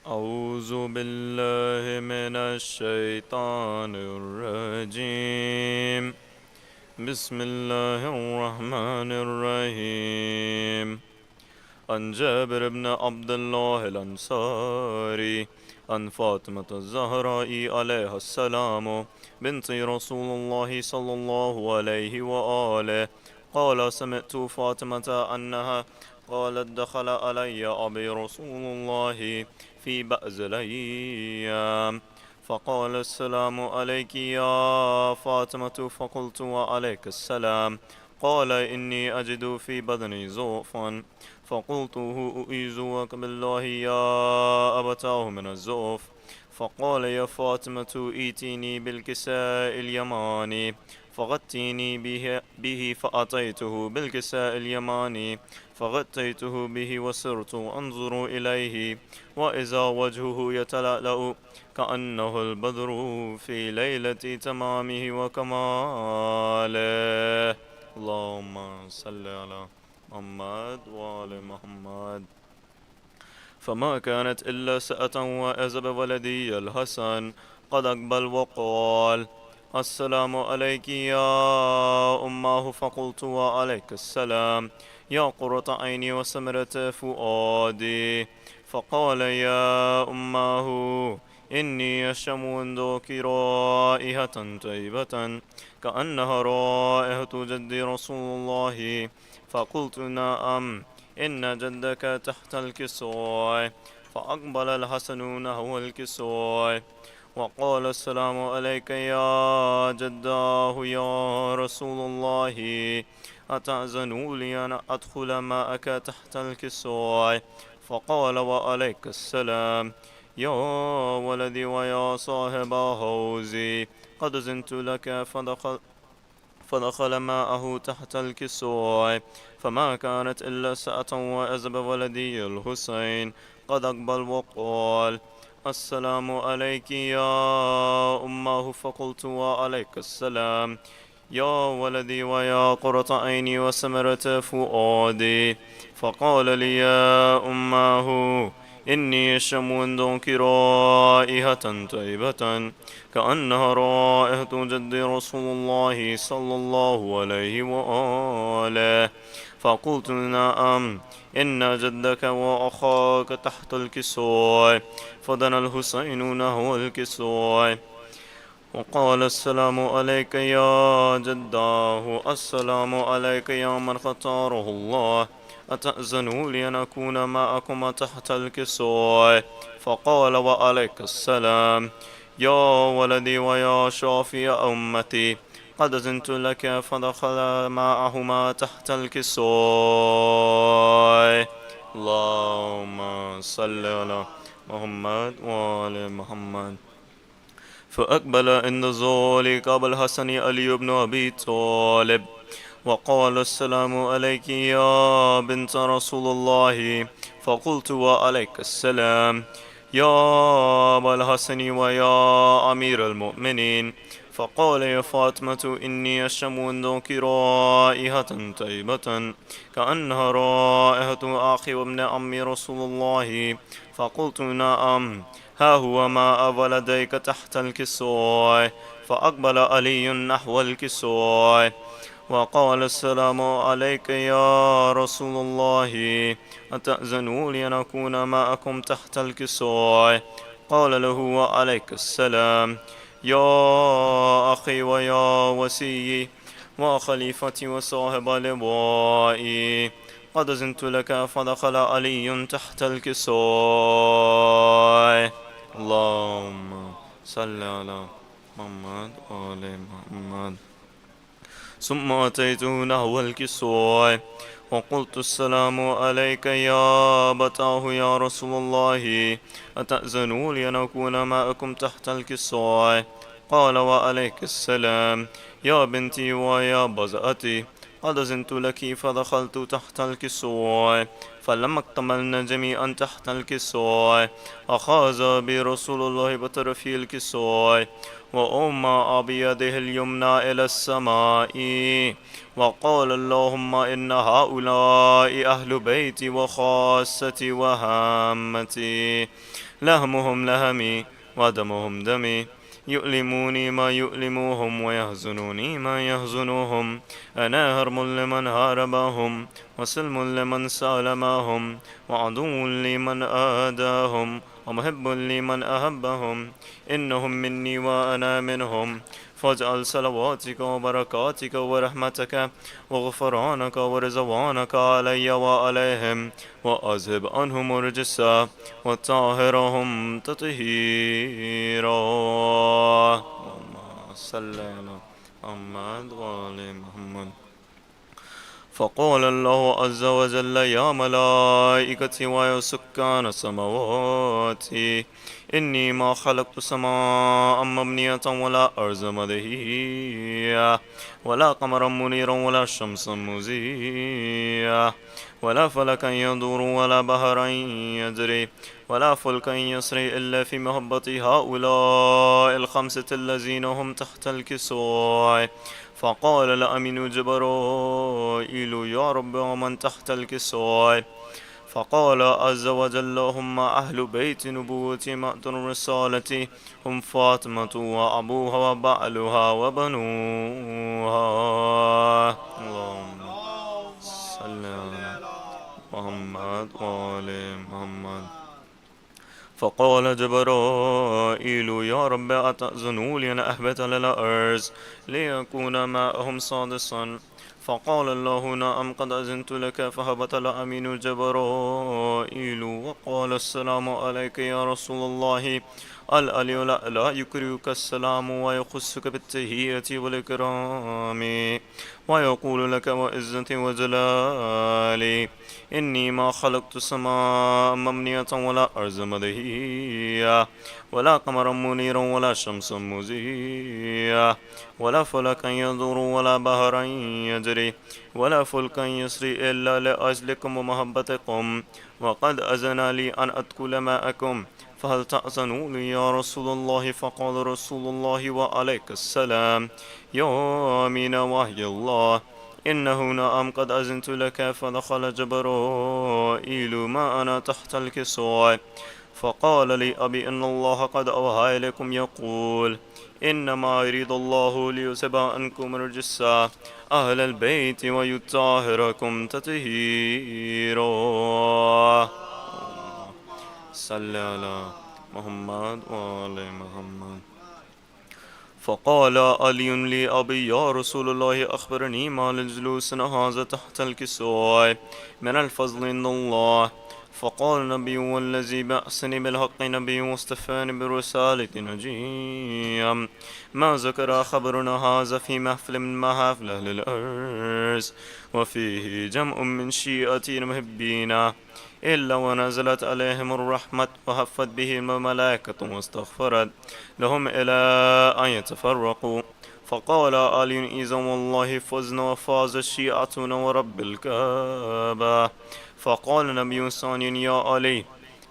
أعوذ بالله من الشيطان الرجيم. بسم الله الرحمن الرحيم. عن جابر بن عبد الله الأنصاري عن فاطمة الزهراء عليها السلام بنت رسول الله صلى الله عليه وآله قال: سمعت فاطمة أنها قالت: دخل علي أبي رسول الله في بأس الأيام فقال: السلام عليك يا فاطمة. فقلت: وعليك السلام. قال: إني أجد في بدني ضعفا. فقلت: أعيذك بالله يا أبتاه من الزوف. فقال: يا فاطمة ائتيني بالكساء اليماني. فغطيني به فأتيته بالكساء اليماني فغطيته به وصرت أنظر إليه وإذا وجهه يتلألأ كأنه البدر في ليلة تمامه وكماله. اللهم صل على محمد وآل محمد. فما كانت إلا سأة وإذ بولدي الحسن قد أقبل وقال: السلام عليك يا أماه. فقلت: وعليك السلام يا قرة عيني وسمرة فؤادي. فقال: يا أماه إني أشم عندك رائحة طيبة كأنها رائحة جدي رسول الله. فقلت: نعم، إن جدك تحت الكسوة. فأقبل الحسن نحو الكسوة وقال: السلام عليك يا جداه يا رسول الله. أتأذن لي أن أدخل معك تحت الكسوة؟ فقال: وعليك السلام يا ولدي ويا صاحب حوزي. قد زنت لك. فدخل معه تحت الكسوة فما كانت إلا ساعة وإذ بولدي الحسين قد أقبل وقال: السلام عليك يا أمه. فقلت: وعليك السلام يا ولدي ويا قرة عيني وسمرة فؤادي. فقال لي: يا أماه إني أشم عندك رائحة طيبة كأنها رائحة جد رسول الله صلى الله عليه وآله. فقلت: نعم، إن جدك وأخاك تحت الكسوة. فدنا الحسين نحو الكسوة وقال: السلام عليك يا جداه. السلام عليك يا من اختاره الله. أتأذن لي أن أكون معكم تحت الكسوة؟ فقال: وعليك السلام يا ولدي ويا شافي أمتي. قد زنت لك. فدخل معهما تحت الكسوة. اللهم صل على محمد وآل محمد. فأقبل عند ذلك أبو الحسن علي بن أبي طالب وقال: السلام عليك يا بنت رسول الله. فقلت: وعليك السلام يا أبا الحسن ويا أمير المؤمنين. فقال: يا فاطمة إني أشم عندك رائحة طيبة كأنها رائحة أخي وابن عم رسول الله. فقلت: نعم، ها هو ماء ولديك تحت الكسوة. فأقبل علي نحو الكسوة وقال: السلام عليك يا رسول الله. أتأذنوا لي أن أكون معكم تحت الكسوة؟ قال له: وعليك السلام يا أخي ويا وسيي وخليفتي وصاحب لوائي. قد زنت لك. فدخل علي تحت الكسوة. اللهم صل على محمد وآل محمد. ثم أتيته نحو الكسوة وقلت: السلام عليك يا أبتاه يا رسول الله. أتأذنوا لي أن أكون معكم تحت الكسوة؟ قال: وعليك السلام يا بنتي ويا بزأتي. قد زنت لك. فدخلت تحت الكسوة فلما اكتملنا جميعا تحت الكسوة أخذ برسول الله بطرف الكسوة وأومأ بيده اليمنى إلى السماء وقال اللهم إن هؤلاء أهل بيتي وخاصتي وهامتي، لهمهم لهمي ودمهم دمي، يؤلموني ما يؤلموهم ويحزنوني ما يحزنوهم، أنا هرم لمن هاربهم وسلم لمن سالمهم وعدو لمن آداهم ومحب لمن أحبهم، إنهم مني وأنا منهم، فاجعل صلواتك وبركاتك ورحمتك وغفرانك ورضوانك علي وعليهم، وأذهب عنهم الرجس وطهرهم تطهيرا. اللهم صل على محمد وآل محمد. فقال الله عز وجل يا ملائكتي ويا سكان السماوات إني ما خلقت سماء مبنية ولا أرض مدهية ولا قمرا منيرا ولا شمسا مزية ولا فلكا يدور ولا بحرا يجري ولا فلكا يسري إلا في محبة هؤلاء الخمسة الذين هم تحت الكسوة. فقال لأمين جبرائيل يا رب ومن تحت الكسوة؟ فقال عز وجل هم أهل بيت نبوتي مأتن رسالتي، هم فاطمة وأبوها وبعلها وبنوها. اللهم صل على محمد وآل محمد. فقال جبرائيل يا رب أتأذن لي أن أهبط للأرض ليكون معهم سادسا؟ فقال الله نعم قد أذنت لك. فهبط الأمين جبرائيل وقال السلام عليك يا رسول الله. العلي لا يكرهك السلام ويخصك بالتهية والإكرام ويقول لك وعزتي وجلالي إني ما خلقت سماء مبنية ولا أرض مدهية ولا قمرا منيرا ولا شمسا مزية ولا فلكا يدور ولا بحرا يجري ولا فلكا يسري إلا لأجلكم ومحبتكم، وقد أذن لي أن أدخل معكم، فهل تأذنوا لي يا رسول الله؟ فقال رسول الله وعليك السلام يا أمين وحي الله إنه نعم قد أذنت لك. فدخل جبرائيل ما أنا تحت الكسوة فقال لي أبي إن الله قد أوحى إليكم يقول إنما يريد الله ليذهب عنكم الرجس أهل البيت ويطهركم تطهيرا. صل على محمد وآل محمد. فقال علي لأبي يا رسول الله أخبرني ما للجلوس هذا تحت الكسوة من الفضل عند الله. فقال النبي والذي بعثني بالحق نبي واصطفاني برسالة نجيا ما ذكر خبرنا هذا في محفل من محافل أهل الأرض وفيه جمع من شيعتي المحبين إلا ونزلت عليهم الرحمة وهفت بهم الملائكة واستغفرت لهم إلى أن يتفرقوا. فقال علي إذا والله فزنا وفاز الشيعتنا ورب الكعبة. فقال نبي ثاني يا علي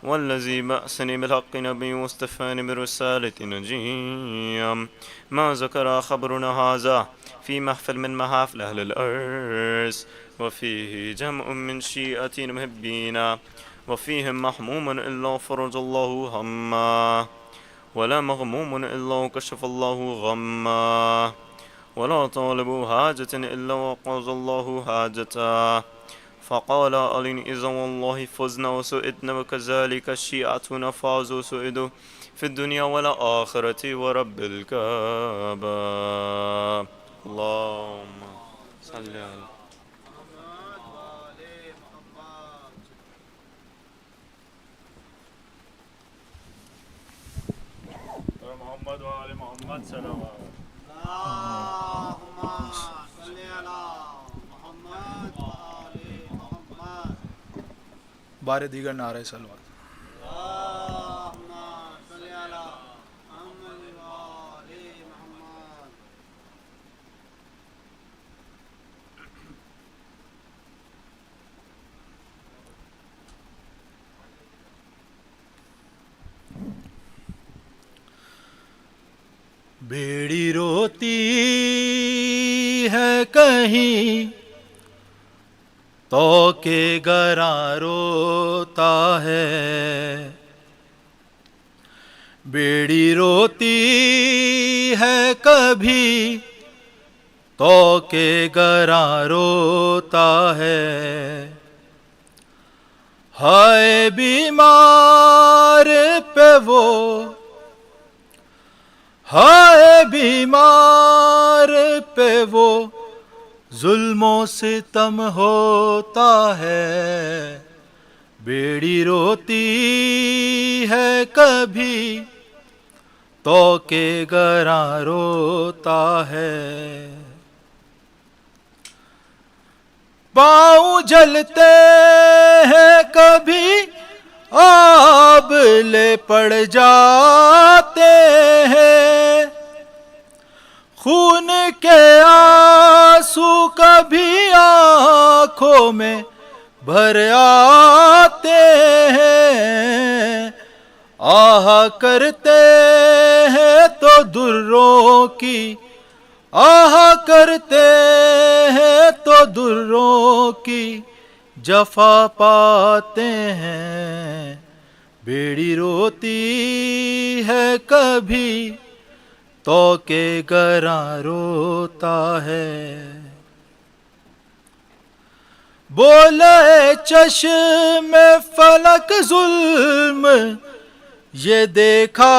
والذي بعثني بالحق نبي واصطفاني برسالة نجيا ما ذكر خبرنا هذا في محفل من محافل أهل الأرض وفيه جمع من شيعتي المحبين وفيهم محموم إلا فرج الله همه ولا مغموم إلا كشف الله غمه ولا طالب حاجة إلا وقضى الله حاجته. فقال علي إذا والله فزنا وسئدنا وكذلك الشيعة فازوا وسئدوا في الدنيا والآخرة ورب الكعبة. اللهم صل على محمد وآل محمد. سلام اللهم صل على محمد وآل محمد. بار دیگر نعرہ سلوات. اللهم صل على محمد وآل محمد. بیڑی روتی ہے کہیں تو کہ گراں روتا ہے، بیڑی روتی ہے کبھی تو کہ گراں روتا ہے، ہائے بیمار پہ وہ، ہائے بیمار پہ وہ ظلم و ستم ہوتا ہے، بیڑی روتی ہے کبھی تو کہ گراں روتا ہے، پاؤں جلتے ہیں کبھی آبلے پڑ جاتے ہیں، خون کے آنسو کبھی آنکھوں میں بھر آتے ہیں، آہ کرتے ہیں تو دروں کی، آہ کرتے ہیں تو دروں کی جفا پاتے ہیں، بیڑی روتی ہے کبھی تو کہ گراں روتا ہے، بولے چشم فلک ظلم یہ دیکھا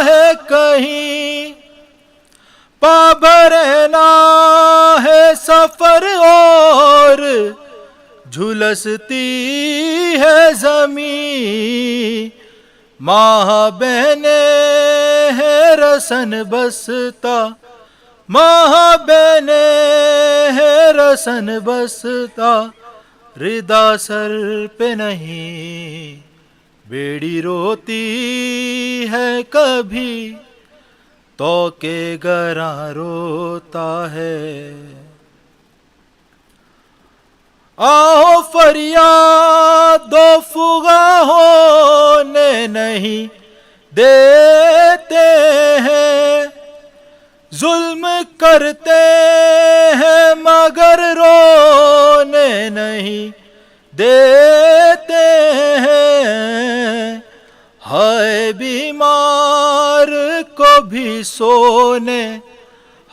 ہے کہیں، پابرنا ہے سفر اور جھلستی ہے زمین، ماہ بہنے ہے رسن بستا، ماہ بہنے ہے رسن بستا، ردا سر پہ نہیں، بیڑی روتی ہے کبھی تو کہ گراں روتا ہے، آہو فریاد و فغاں ہونے نہیں دیتے ہیں، ظلم کرتے ہیں مگر رونے نہیں دیتے ہیں، ہائے بیمار کو بھی سونے،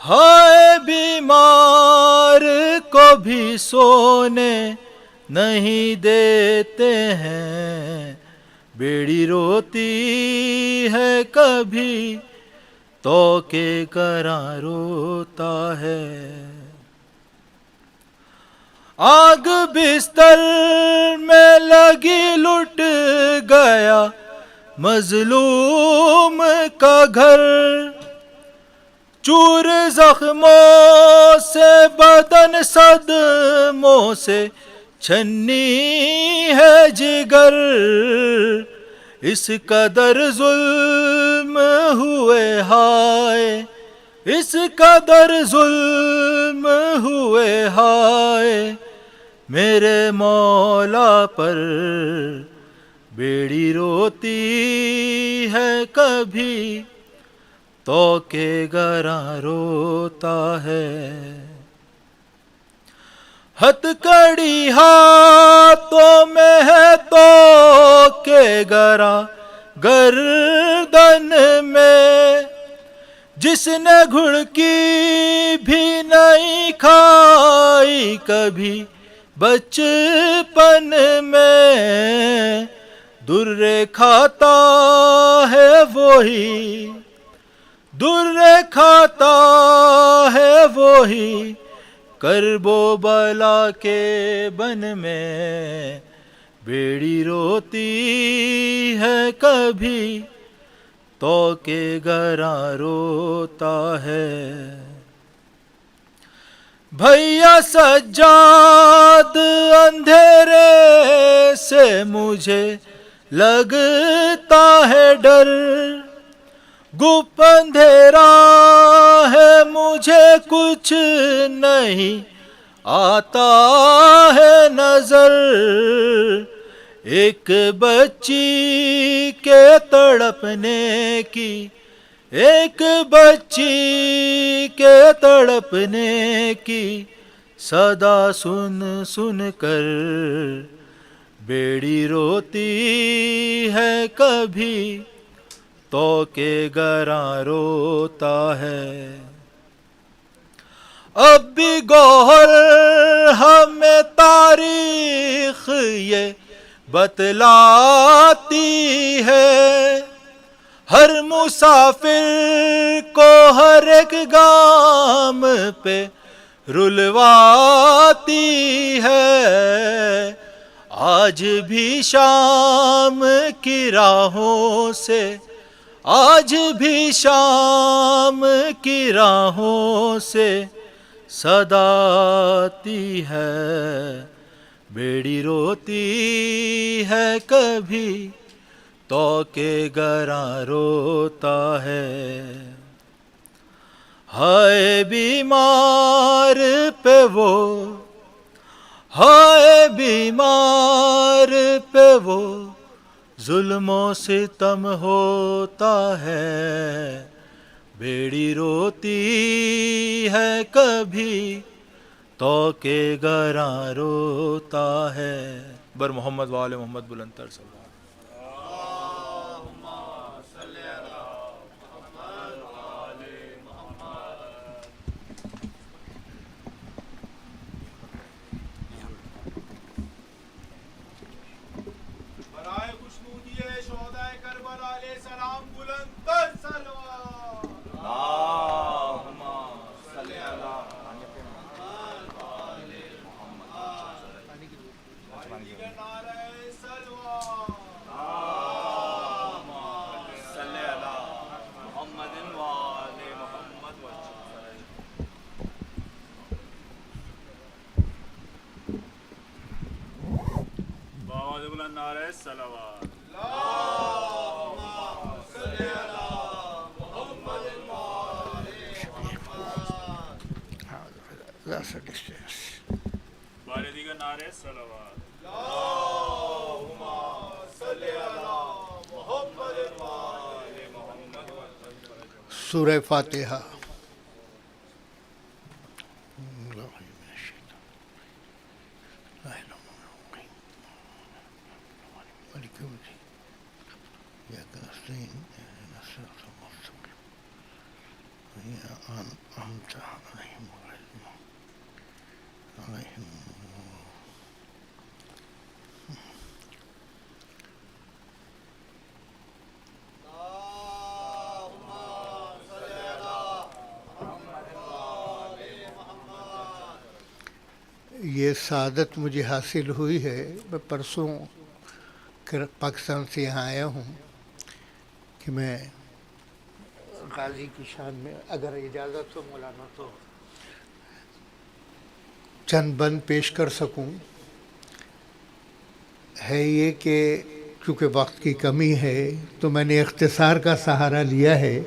ہائے بیمار کو بھی سونے نہیں دیتے ہیں، بیڑی روتی ہے کبھی تو کہ گراں روتا ہے، آگ بستر میں لگی لٹ گیا مظلوم کا گھر، چور زخموں سے بدن صدموں سے چھنی ہے جگر، اس قدر ظلم ہوئے ہائے، اس قدر ظلم ہوئے ہائے میرے مولا پر، بیڑی روتی ہے کبھی تو کہ گراں روتا ہے، ہتھ کڑی ہاتھوں میں ہے تو کہ گراں گردن میں، جس نے گھڑکی بھی نہیں کھائی کبھی بچپن میں، در کھاتا ہے وہی، در کھاتا ہے وہی کرب و بلا کے بن میں، بیڑی روتی ہے کبھی تو کہ گراں روتا ہے، بھیا سجاد اندھیرے سے مجھے لگتا ہے ڈر، گپ اندھیرا ہے مجھے کچھ نہیں آتا ہے نظر، ایک بچی کے تڑپنے کی، ایک بچی کے تڑپنے کی صدا سن سن کر بیڑی روتی ہے کبھی تو کہ گراں روتا ہے. اب بھی گوہر ہمیں تاریخ یہ بتلاتی ہے، ہر مسافر کو ہر ایک گام پہ رلواتی ہے. آج بھی شام کی راہوں سے، آج بھی شام کی راہوں سے صدا آتی ہے. بیڑی روتی ہے کبھی تو کہ گراں روتا ہے. ہائے بیمار پہ وہ، ہائے بیمار پہ وہ ظلم و ستم ہوتا ہے. بیڑی روتی ہے کبھی تو کہ گراں روتا ہے. بر محمد و آل محمد بلند تر صلی اللہ. برائے خوشنودی شہداء کربلا علیہ السلام بلند تر صلوات. اللہم صلی علی نعرہ صلوات. صلی علی محمد و آل محمد بہت بلند نعرہ صلوات. بارے دیگر نعرہ صلوات. سورہ فاتحہ. یہ سعادت مجھے حاصل ہوئی ہے، میں پرسوں پاکستان سے یہاں آیا ہوں کہ میں غازی کی شان میں اگر اجازت ہو مولانا تو چند بند پیش کر سکوں. ہے یہ کہ چونکہ وقت کی کمی ہے تو میں نے اختصار کا سہارا لیا ہے.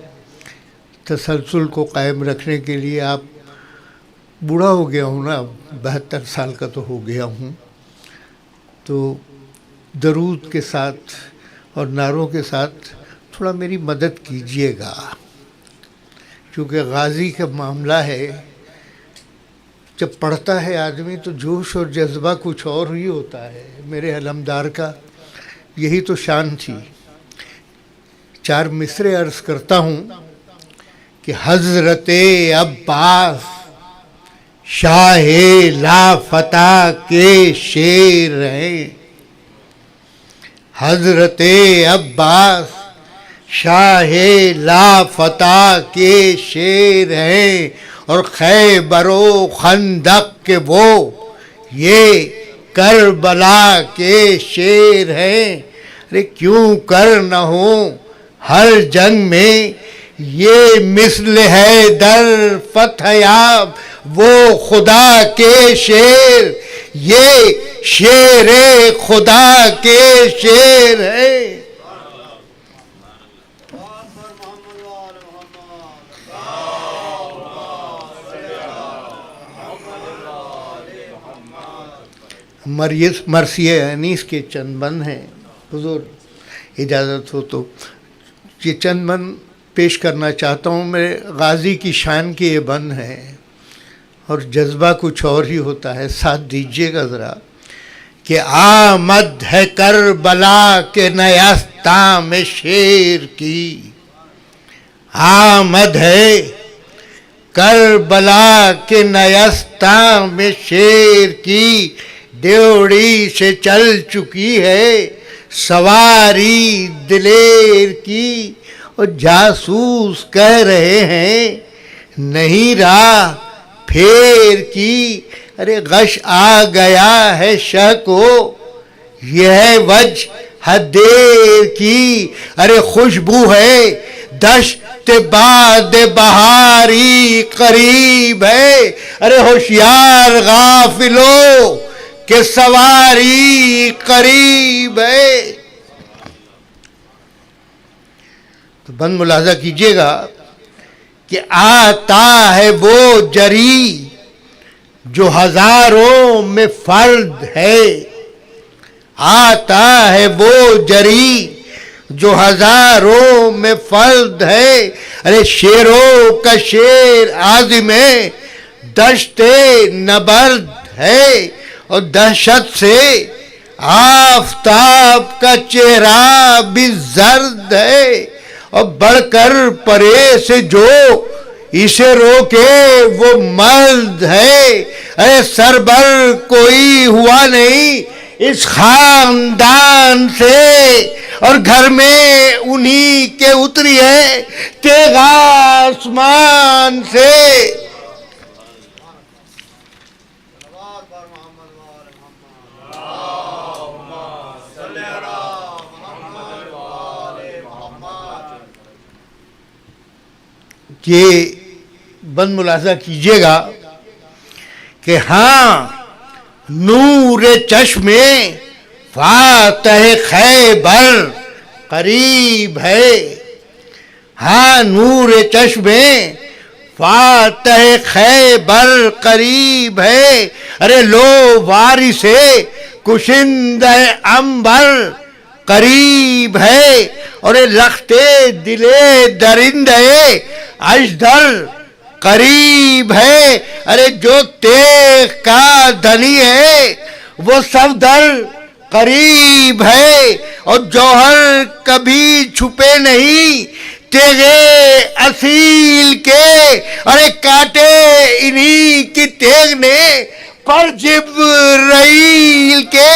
تسلسل کو قائم رکھنے کے لیے آپ بوڑھا ہو گیا ہوں نا، 72 سال کا تو ہو گیا ہوں، تو درود کے ساتھ اور نعروں کے ساتھ تھوڑا میری مدد کیجیے گا، کیونکہ غازی کا معاملہ ہے. جب پڑھتا ہے آدمی تو جوش اور جذبہ کچھ اور ہی ہوتا ہے. میرے علمدار کا یہی تو شان تھی. 4 مصرے عرض کرتا ہوں کہ حضرت عباس شاہ لا فتح کے شیر ہیں. حضرت عباس شاہ لا فتح کے شیر ہیں، اور خیبر و خندق کے وہ یہ کربلا کے شیر ہیں. ارے کیوں کر نہ ہوں ہر جنگ میں یہ مثل ہے در فتح یاب وہ خدا کے شیر، یہ شیر خدا کے شیر ہے. مرثیہ انیس کے چند بند ہیں. حضور اجازت ہو تو یہ چند بند پیش کرنا چاہتا ہوں. میں غازی کی شان کی یہ بند ہے اور جذبہ کچھ اور ہی ہوتا ہے. ساتھ دیجیے گا ذرا کہ آمد ہے کربلا کے نیستاں میں شیر کی، آمد ہے کربلا کے نیستاں میں شیر کی، ڈیوڑی سے چل چکی ہے سواری دلیر کی. اور جاسوس کہہ رہے ہیں نہیں راہ پھیر کی. ارے غش آ گیا ہے شہ کو یہ ہے وجہ دیر کی. ارے خوشبو ہے دشت باد بہاری قریب ہے. ارے ہوشیار غافلو کہ سواری قریب ہے. تو بند ملاحظہ کیجئے گا کہ آتا ہے وہ جری جو ہزاروں میں فرد ہے، آتا ہے وہ جری جو ہزاروں میں فرد ہے. ارے شیروں کا شیر عازم دشت نبرد ہے، اور دہشت سے آفتاب کا چہرہ بھی زرد ہے. اور بڑھ کر پرے سے جو اسے روکے وہ مرد ہے. ارے سربر کوئی ہوا نہیں اس خاندان سے، اور گھر میں انہی کے اتری ہے تیغ آسمان سے. یہ بند ملاحظہ کیجئے گا کہ ہاں نور چشم فاتح خیبر قریب ہے، ہاں نور چشم فاتح خیبر قریب ہے. ارے لو وارث کشندہ عنبر قریب ہے، اور لخت دلے درندے اژدر قریب ہے. ارے جو تیغ کا دھنی ہے وہ صفدر قریب ہے، اور جوہر کبھی چھپے نہیں تیغے اصیل کے. ارے کاٹے انہی کی تیغ نے پر جبرائیل کے.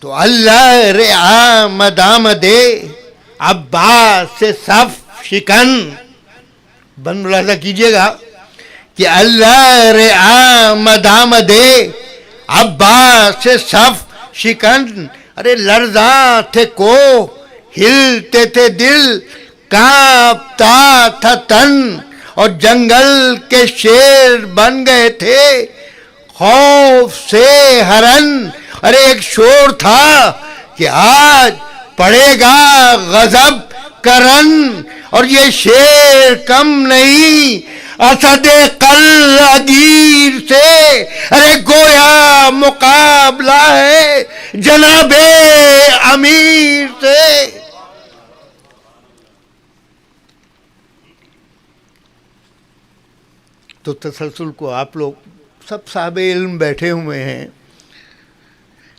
تو اللہ رعا مدامد عباس سے صف شکن. بند ملاحظہ کیجئے گا کہ اللہ رعا مدامد عباس سے صف شکن. ارے لرزاں تھے کو ہلتے تھے دل کانپتا تھا تن، اور جنگل کے شیر بن گئے تھے خوف سے ہرن. ارے ایک شور تھا کہ آج پڑے گا غضب کرن، اور یہ شیر کم نہیں اسد قل عگیر سے. ارے گویا مقابلہ ہے جناب امیر سے. تو تسلسل کو آپ لوگ سب صاحب علم بیٹھے ہوئے ہیں.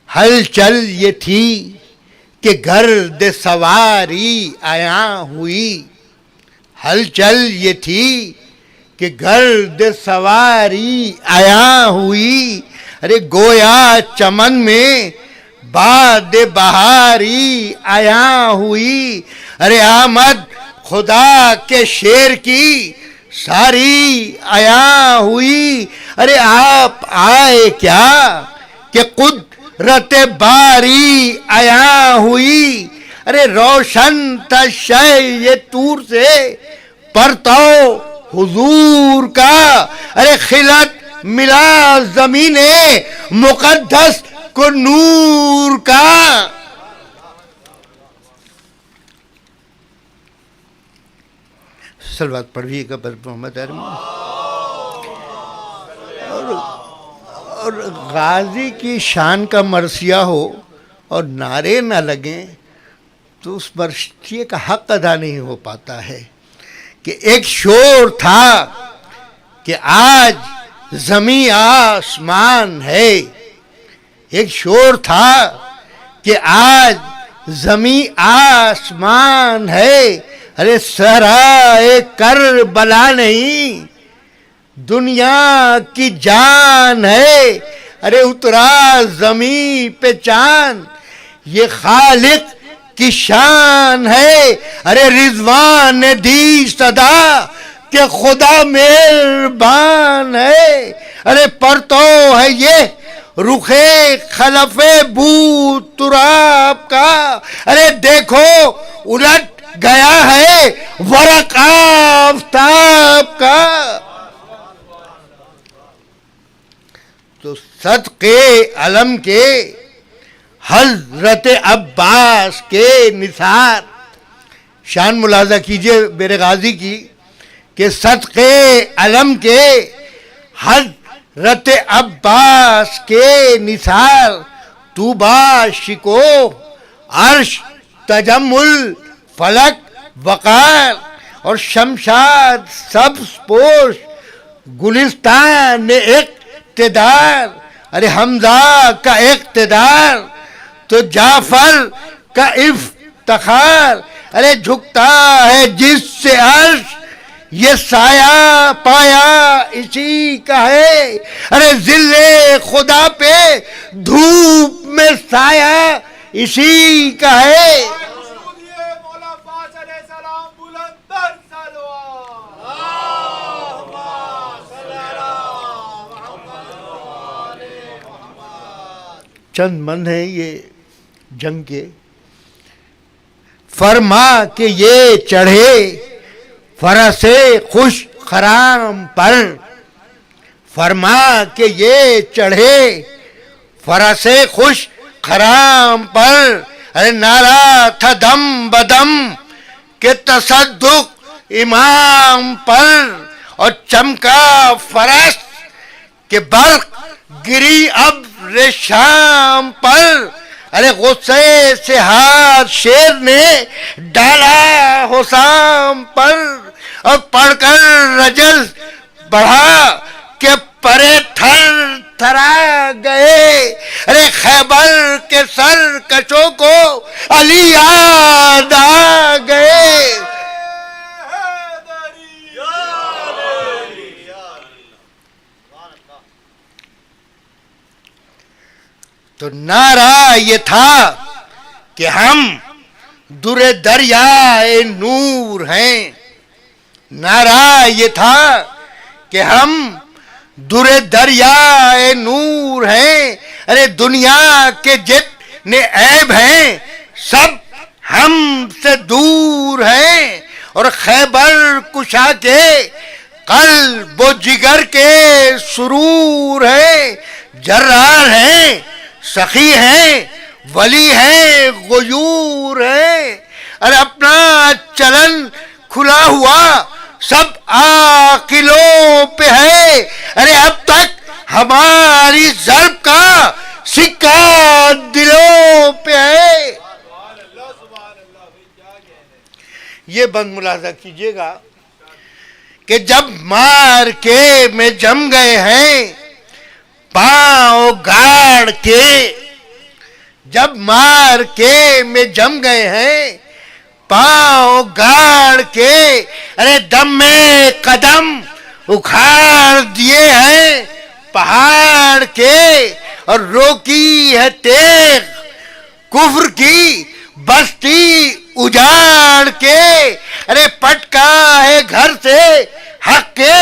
ہلچل یہ تھی کہ گرد سواری آیا ہوئی، ہلچل یہ تھی کہ گرد سواری آیا ہوئی. ارے گویا چمن میں باد بہاری آیا ہوئی. ارے آمد خدا کے شیر کی ساری آیا ہوئی. ارے آپ آئے کیا کہ قدرت باری آیا ہوئی. ارے روشن تھا شہ یہ طور سے پرتو حضور کا. ارے خلت ملا زمین مقدس کو نور کا. صلوات پڑھیے گا بر محمد عربی. اور غازی کی شان کا مرثیہ ہو اور نعرے نہ لگیں تو اس مرثیے کا حق ادا نہیں ہو پاتا ہے. کہ ایک شور تھا کہ آج زمین آسمان ہے، ایک شور تھا کہ آج زمین آسمان ہے. ارے سرائے کربلا نہیں، دنیا کی جان ہے. ارے اترا زمین پہ چاند، یہ خالق کی شان ہے. ارے رضوان نے دی صدا کہ خدا مہربان ہے. ارے پرتو ہے یہ رخ خلف بو تراب کا. ارے دیکھو الٹ گیا ہے ورق آفتاب کا. تو صدقے علم کے حضرت عباس کے نثار شان ملاحظہ کیجئے میرے غازی کی کہ صدقے علم کے حضرت عباس کے نثار طوبیٰ شکو عرش تجمل فلک وقار اور شمشاد سبز پوش گلستان اقتدار. ارے حمزہ کا اقتدار تو جعفر کا افتخار. ارے جھکتا ہے جس سے عرش یہ سایہ پایا اسی کا ہے. ارے ذل خدا پہ دھوپ میں سایہ اسی کا ہے. مولا پاک علیہ السلام بلند تر سلوات. چند من ہیں یہ جنگ کے. فرما کہ یہ چڑھے فرس خوش خرام پر، فرما کہ یہ چڑھے فرس خوش خرام پر. ارے نعرہ تھا دم بدم کہ تصدق امام پر، اور چمکا فرس کہ برق گری ابر شام پر. ارے غصے سے ہاتھ شیر نے ڈالا حسام پر، اور پڑھ کر رجز بڑھا کہ پرے تھر تھرا گئے. ارے خیبر کے سرکشوں کو علی یاد آ گئے. تو نعرہ یہ تھا کہ ہم در دریائے نور ہیں. نعرہ یہ تھا کہ ہم در دریائے نور ہیں. ارے دنیا کے جتنے عیب ہیں سب ہم سے دور ہیں، اور خیبر کشا کے قلب و جگر کے سرور ہیں. جرار ہیں، سخی ہیں، ولی ہیں، غیور ہیں. ارے اپنا چلن کھلا ہوا سب عاقلوں پہ ہے. ارے اب تک ہماری ضرب کا سکہ دلوں پہ ہے. یہ بند ملاحظہ کیجئے گا کہ جب مار کے میں جم گئے ہیں پاؤں گاڑ کے، جب مار کے میں جم گئے ہیں پاؤں گاڑ کے. ارے دم میں قدم اکھاڑ دیے ہیں پہاڑ کے، اور روکی ہے تیغ کفر کی بستی اجاڑ کے. ارے پٹکا ہے گھر سے حق کے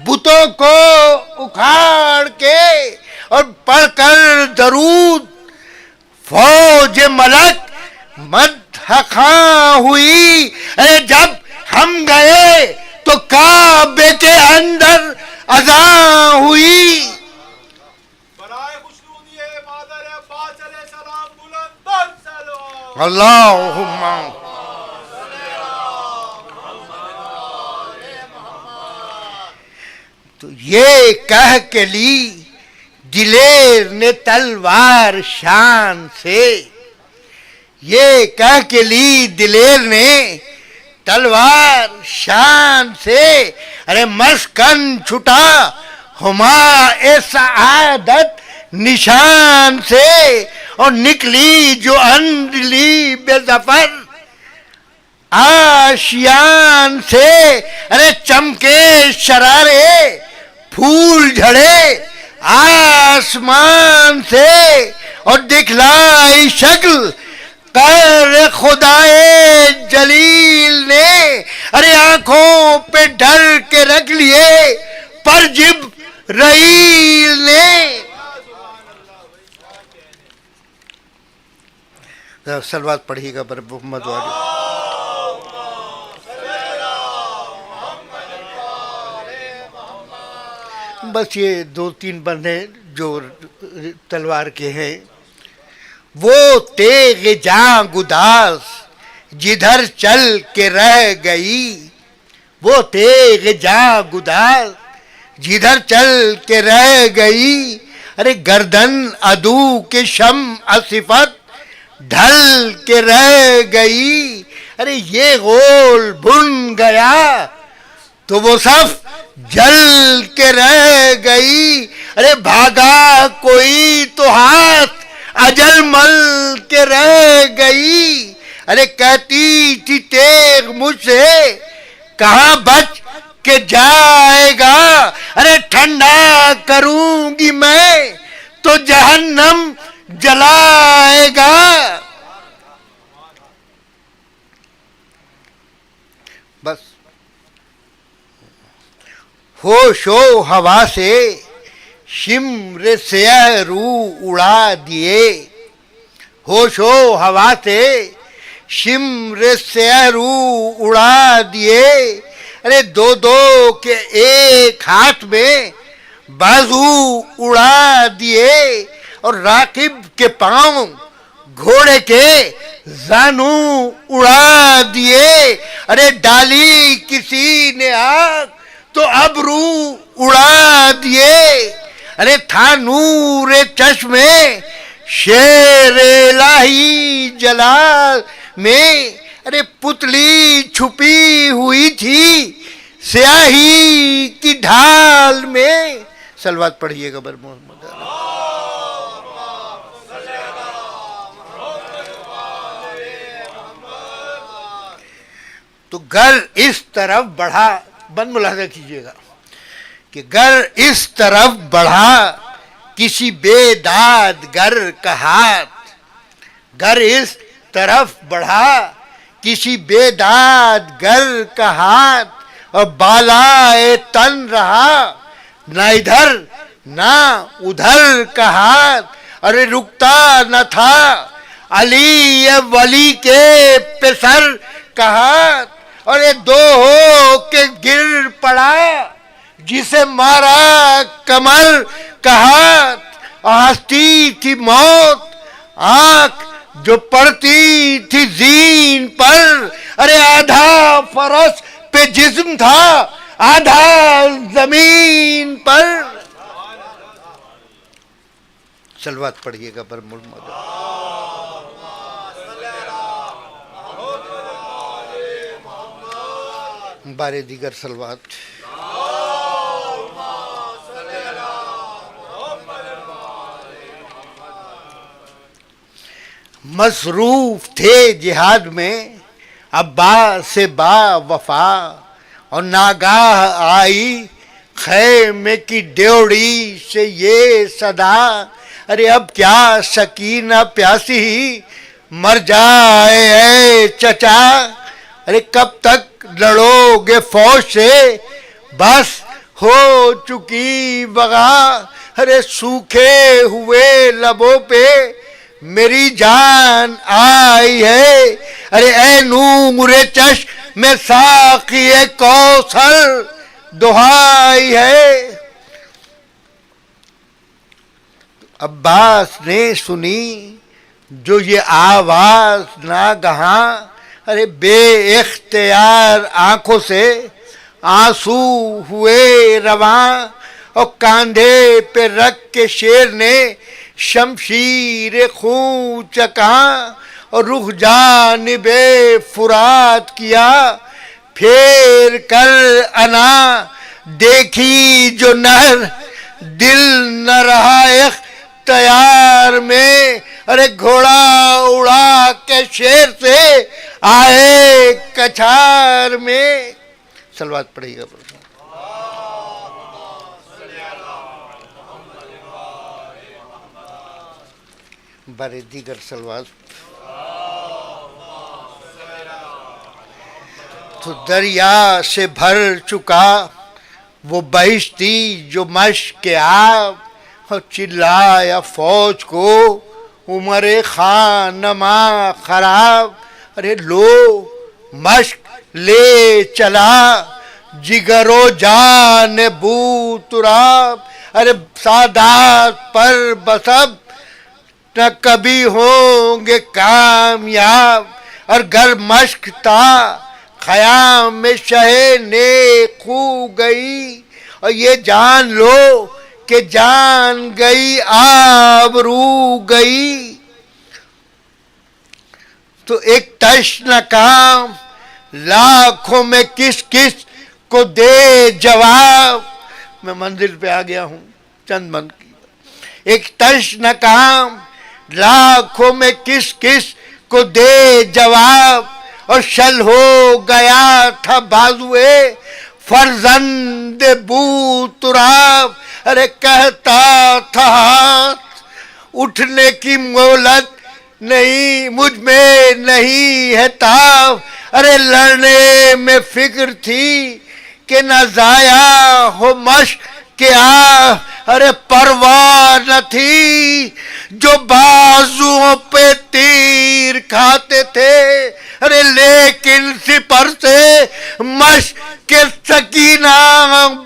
بتوں کو اکھاڑ کے، اور پڑھ کر درود فوج ملک مدح خواں ہوئی. ارے جب ہم گئے تو کعبے کے اندر اذان ہوئی. برائے خوشنودی مادر عباس علیہ السلام بلند تر سلوات. اللہم تو یہ کہہ کے لی دلیر نے تلوار شان سے، یہ کہہ کے لی دلیر نے تلوار شان سے، ارے مسکن چھٹا ہما اے سعادت نشان سے، اور نکلی جو اندلی بے ظفر آشیان سے، ارے چمکے شرارے پھول جھڑے آسمان سے، اور دکھلائی شکل قہر خدائے جلیل نے، ارے آنکھوں پہ ڈر کے رکھ لیے پر جبرائیل نے۔ سلوات پڑھیے گا پر محمد والے۔ بس یہ 2-3 بندے جو تلوار کے ہیں، وہ تیغ جاں گداز جدھر چل کے رہ گئی، وہ تیغ جاں گداز جدھر چل کے رہ گئی، ارے گردن عدو کے شمع صفت ڈھل کے رہ گئی، ارے یہ غول بن گیا تو وہ صف جل کے رہ گئی، ارے بھاگا کوئی تو ہاتھ اجل مل کے رہ گئی، ارے کہتی تھی تیغ مجھ سے کہاں بچ کے جائے گا، ارے ٹھنڈا کروں گی میں تو جہنم جلائے گا۔ بس ہوش و ہوا سے شمر سیاہ رو اڑا دیے، ہوش و ہوا سے شمر سیاہ رو اڑا دیے، ارے دو دو کے ایک ہاتھ میں بازو اڑا دیے، اور راکب کے پاؤں گھوڑے کے زانو اڑا دیے، ارے ڈالی کسی نے آگ تو ابرو اڑا دیے، ارے تھا نور چشمے شیر الہی جلال میں، ارے پتلی چھپی ہوئی تھی سیاہی کی ڈھال میں۔ سلوات پڑھیے گا بر محمد۔ تو گر اس طرف بڑھا، بند ملاحظہ کیجئے گا کہ گر اس طرف بڑھا کسی بے داد گر کا ہاتھ، گر اس طرف بڑھا کسی بے داد گر کا ہاتھ، اور بالائے تن رہا نہ ادھر نہ ادھر کا ہاتھ، ارے رکتا نہ تھا علی ولی کے پسر کا ہاتھ، اور یہ دو ہو کے گر پڑا جسے مارا کمر کا ہاتھ، ہنستی تھی موت آنکھ جو پڑتی تھی زین پر، ارے آدھا فرس پہ جسم تھا آدھا زمین پر۔ سلوات پڑھیے گا پر محمد۔ بارے دیگر سلوات۔ مصروف تھے جہاد میں عباس سے با وفا، اور ناگاہ آئی خیمے کی ڈیوڑی سے یہ صدا، ارے اب کیا سکینہ پیاسی مر جائے اے چچا، ارے کب تک لڑو گے فوج سے بس ہو چکی بغا، ارے سوکھے ہوئے لبوں پہ میری جان آئی ہے، ارے اے نور چشم میں ساقی کوثر دہائی ہے۔ عباس نے سنی جو یہ آواز ناگہاں، ارے بے اختیار آنکھوں سے آنسو ہوئے رواں، اور کاندھے پہ رکھ کے شیر نے شمشیر خون چکا، اور رخ جانب فرات کیا، پھیر کر انا دیکھی جو نہر، دل نہ رہا اختیار میں، ارے گھوڑا اڑا کے شیر سے آئے کچھار میں. صلوات پڑھیے گا. برے دیگر صلوات. تو دریا سے بھر چکا وہ بہشتی جو مشق آب، اور چلایا فوج کو عمر خان نما خراب. ارے لو مشق لے چلا جگر و جان بو تراب. ارے سادات پر بسب نہ کبھی ہوں گے کامیاب، اور گر مشق تھا خیام میں شہ نیک خو گئی. اور یہ جان لو کہ جان گئی آبرو گئی. تو ایک تشنہ کام لاکھوں میں کس کس کو دے جواب. میں منزل پہ آ گیا ہوں چند من کی. ایک تشنہ کام لاکھوں میں کس کس کو دے جواب، اور شل ہو گیا تھا بازوئے فرزند بو تراب. ارے کہتا تھا ہاتھ اٹھنے کی مہلت نہیں، مجھ میں نہیں ہے تاب. ارے لڑنے میں فکر تھی کہ نہ ضائع ہو مشق کیا، ارے پرواہ نہ تھی جو بازوؤں پہ تیر کھاتے تھے. ارے لیکن سپر سے مشق کے سکینہ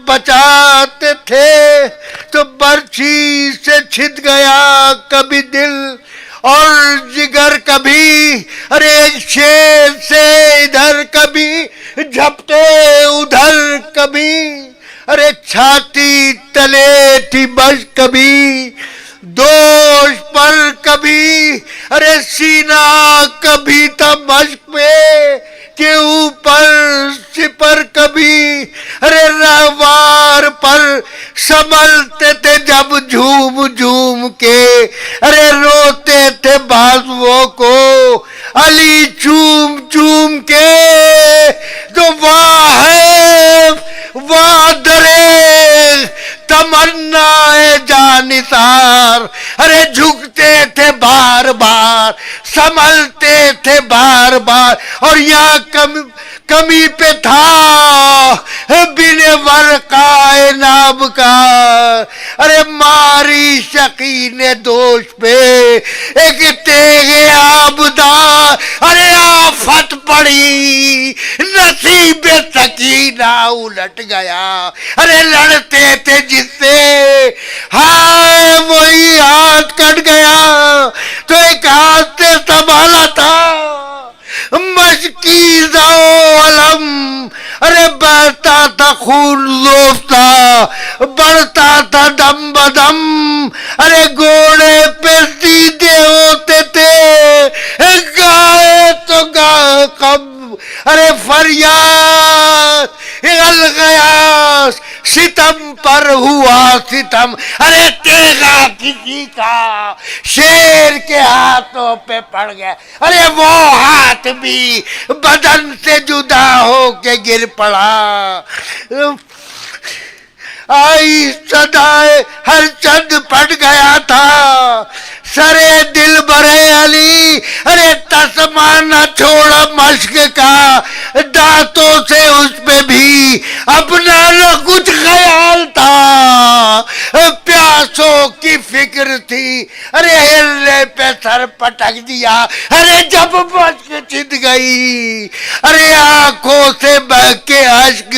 بچاتے تھے. تو برچھی سے چھت گیا کبھی دل اور جگر کبھی، ارے ایک شیر سے ادھر کبھی جھپٹے ادھر کبھی. ارے چھاتی تلے تھی بش کبھی دوش پر کبھی، ارے سینہ کبھی تھا مشق پہ کے اوپر سپر کبھی. ارے رہوار پر سنبھلتے تھے جب جھوم جھوم کے، ارے روتے تھے بازوؤں کو علی چوم چوم کے. تو واہ ہے واہ درے تمنا جانثار، ارے جھکتے تھے بار بار سنبھلتے تھے بار بار. اور یہاں کمی پہ تھا بن ورقائے ناب کا، ارے ماری شقی نے دوش پہ ایک تیغ آبدار. ارے آفت پڑی نصیب سکینہ الٹ گیا. ارے لڑتے تھے جس سے ہائے وہی ہاتھ کٹ گیا. تو ایک ہاتھ سے سنبھالا تھا مشکیزہ علم، ارے بہتا تھا خون زوفتا بڑھتا تھا دم بدم. ارے گھوڑے پہ سیدھے ہوتے تھے گائے تو گائے کب، ارے فریاد الغیاس ستم پر ہوا ستم. ارے تیغا کسی کا شیر کے ہاتھوں پہ پڑ گیا، ارے وہ ہاتھ بھی بدن سے جدا ہو کے گر پڑا. آئی صدائے ہر چند پھٹ گیا تھا سرے دل برے علی. ارے تسمہ نہ چھوڑا مشق کا، دانتوں سے اس پہ بھی اپنا نہ کچھ خیال تھا. پیاسوں کی فکر تھی، ارے ہلنے پہ سر پٹک دیا. ارے جب مشق چت گئی، ارے آنکھوں سے بہہ کے اشک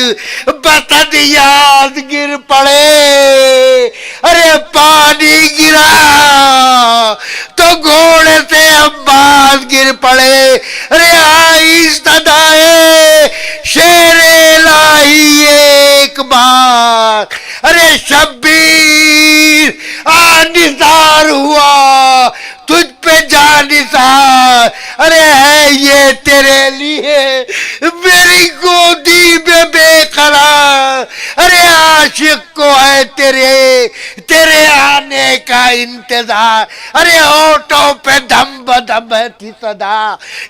بتد یاد گر پڑے. ارے پانی گرا تو گھوڑے سے عباس گر پڑے. ارے آئی صدائے شیر الہی ایک بار. ارے شبیر نثار ہوا تجھ پہ جانثار. یہ تیرے لیے میری گودی میں بے قرار. ارے عاشق کو ہے تیرے آنے کا انتظار. ارے ہونٹوں پہ دم بدم کی صدا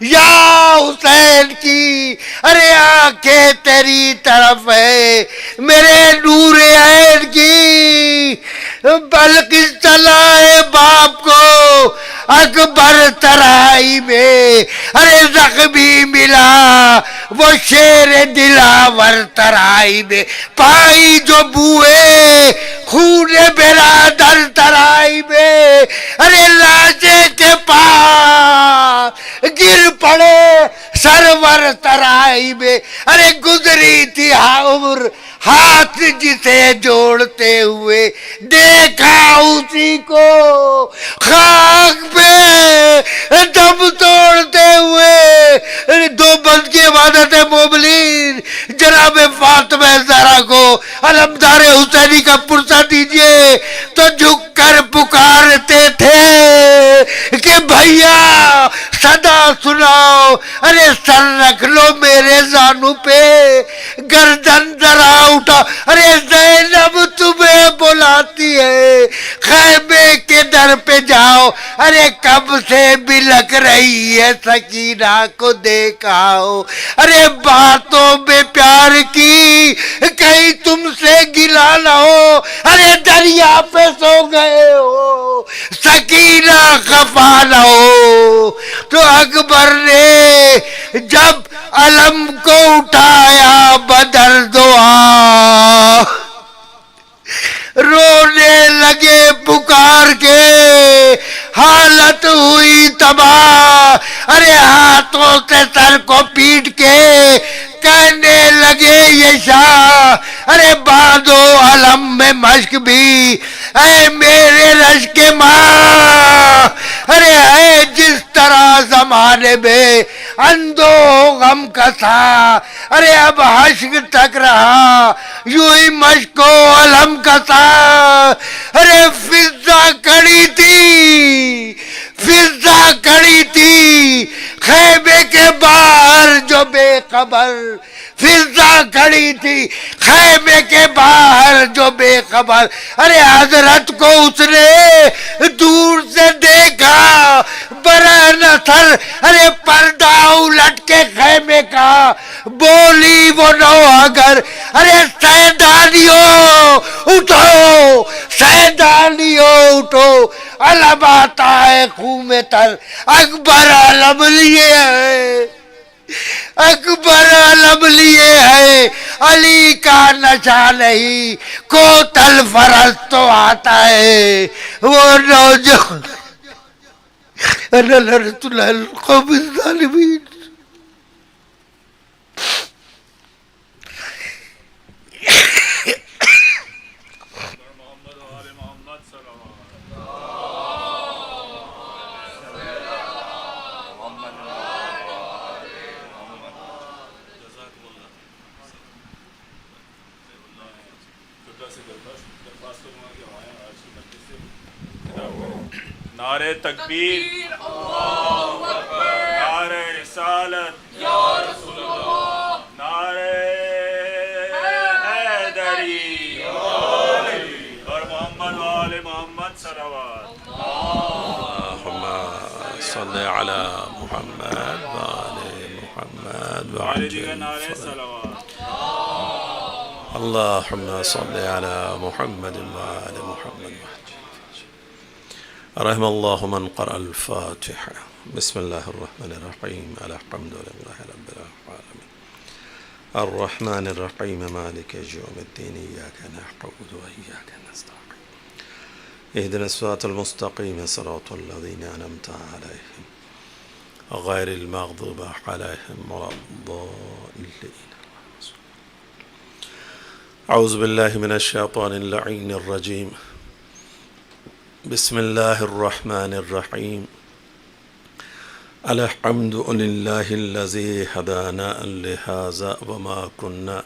یا حسین کی. ارے آنکھیں تیری طرف ہے میرے نور عین کی. بلکہ چلائے باپ کو اکبر ترائی میں. ارے زخمی ملا وہ شیر دلاور ترائی میں. پائی جو بوئے خون برادر ترائی میں. ارے لاشے کے پاس گر پڑے سرور ترائی میں. ارے گزری تھی عمر ہاتھ جسے جوڑتے ہوئے دیکھا اسی کو خاک پہ دم توڑتے ہوئے. دو بند کی عبادت مومنین جناب فاطمہ زہرا کو علمدار حسینی کا پرسہ دیجئے تو جھک کر پکارتے تھے کہ بھیا صدا سناؤ. ارے سر رکھ لو میرے زانو پہ گردن ذرا اٹھا. ارے زینب تمہیں بلاتی ہے خیمے کے در پہ جاؤ. ارے کب سے بلک رہی ہے سکینہ کو دیکھاؤ. ارے باتوں میں پیار کی کہیں تم سے گلا نہ ہو. ارے دریا پہ سو گئے ہو سکینہ خفا نہ ہو. تو اکبر نے جب علم کو اٹھایا بدر دعا رونے لگے پکار کے حالت ہوئی تباہ. ارے ہاتھوں سے سر کو پیٹ کے کہنے لگے یہ شاہ. ارے باندھو علم میں مشک بھی اے میرے رشک ماں. ارے ہے جس طرح زمانے میں اندو غم کا تھا. ارے اب حشر تک رہا یوں ہی مشک و علم کا تھا. ارے فضا کڑی تھی خیمے کے باہر جو بے خبر. فضا کھڑی تھی خیمے کے باہر جو بے خبر. ارے حضرت کو اس نے دور سے دیکھا برہ نثر. ارے پردہ الٹ کے خیمے کا بولی وہ نوآگر. ارے سیدانیوں اٹھو علم آتا ہے خون میں تر. اکبر علم لیے ہے علی کا نشہ نہیں کوتل فرض تو آتا ہے وہ نوجوان. لعنت اللہ القوم الظالمین. نعرہ تکبیر نعرہ رسالت نعرہ حیدری اور محمد و آل محمد صلوات. اللهم صل على محمد وآل محمد والدیگر وعجل نعرہ فرج. صلوات. اللهم صل على محمد وآل محمد وعجل. رحم الله من قرأ الفاتحة. بسم الله الرحمن الرحيم الحمد لله رب العالمين الرحمن الرحيم مالك يوم الدين إياك نعبد وإياك نستعين اهدنا الصراط المستقيم صراط الذين أنعمت عليهم غير المغضوب عليهم ولا الضالين. أعوذ بالله من الشيطان اللعين الرجيم. بسم الله الرحمن الرحيم. الحمد لله الذي هدانا لهذا وما كنا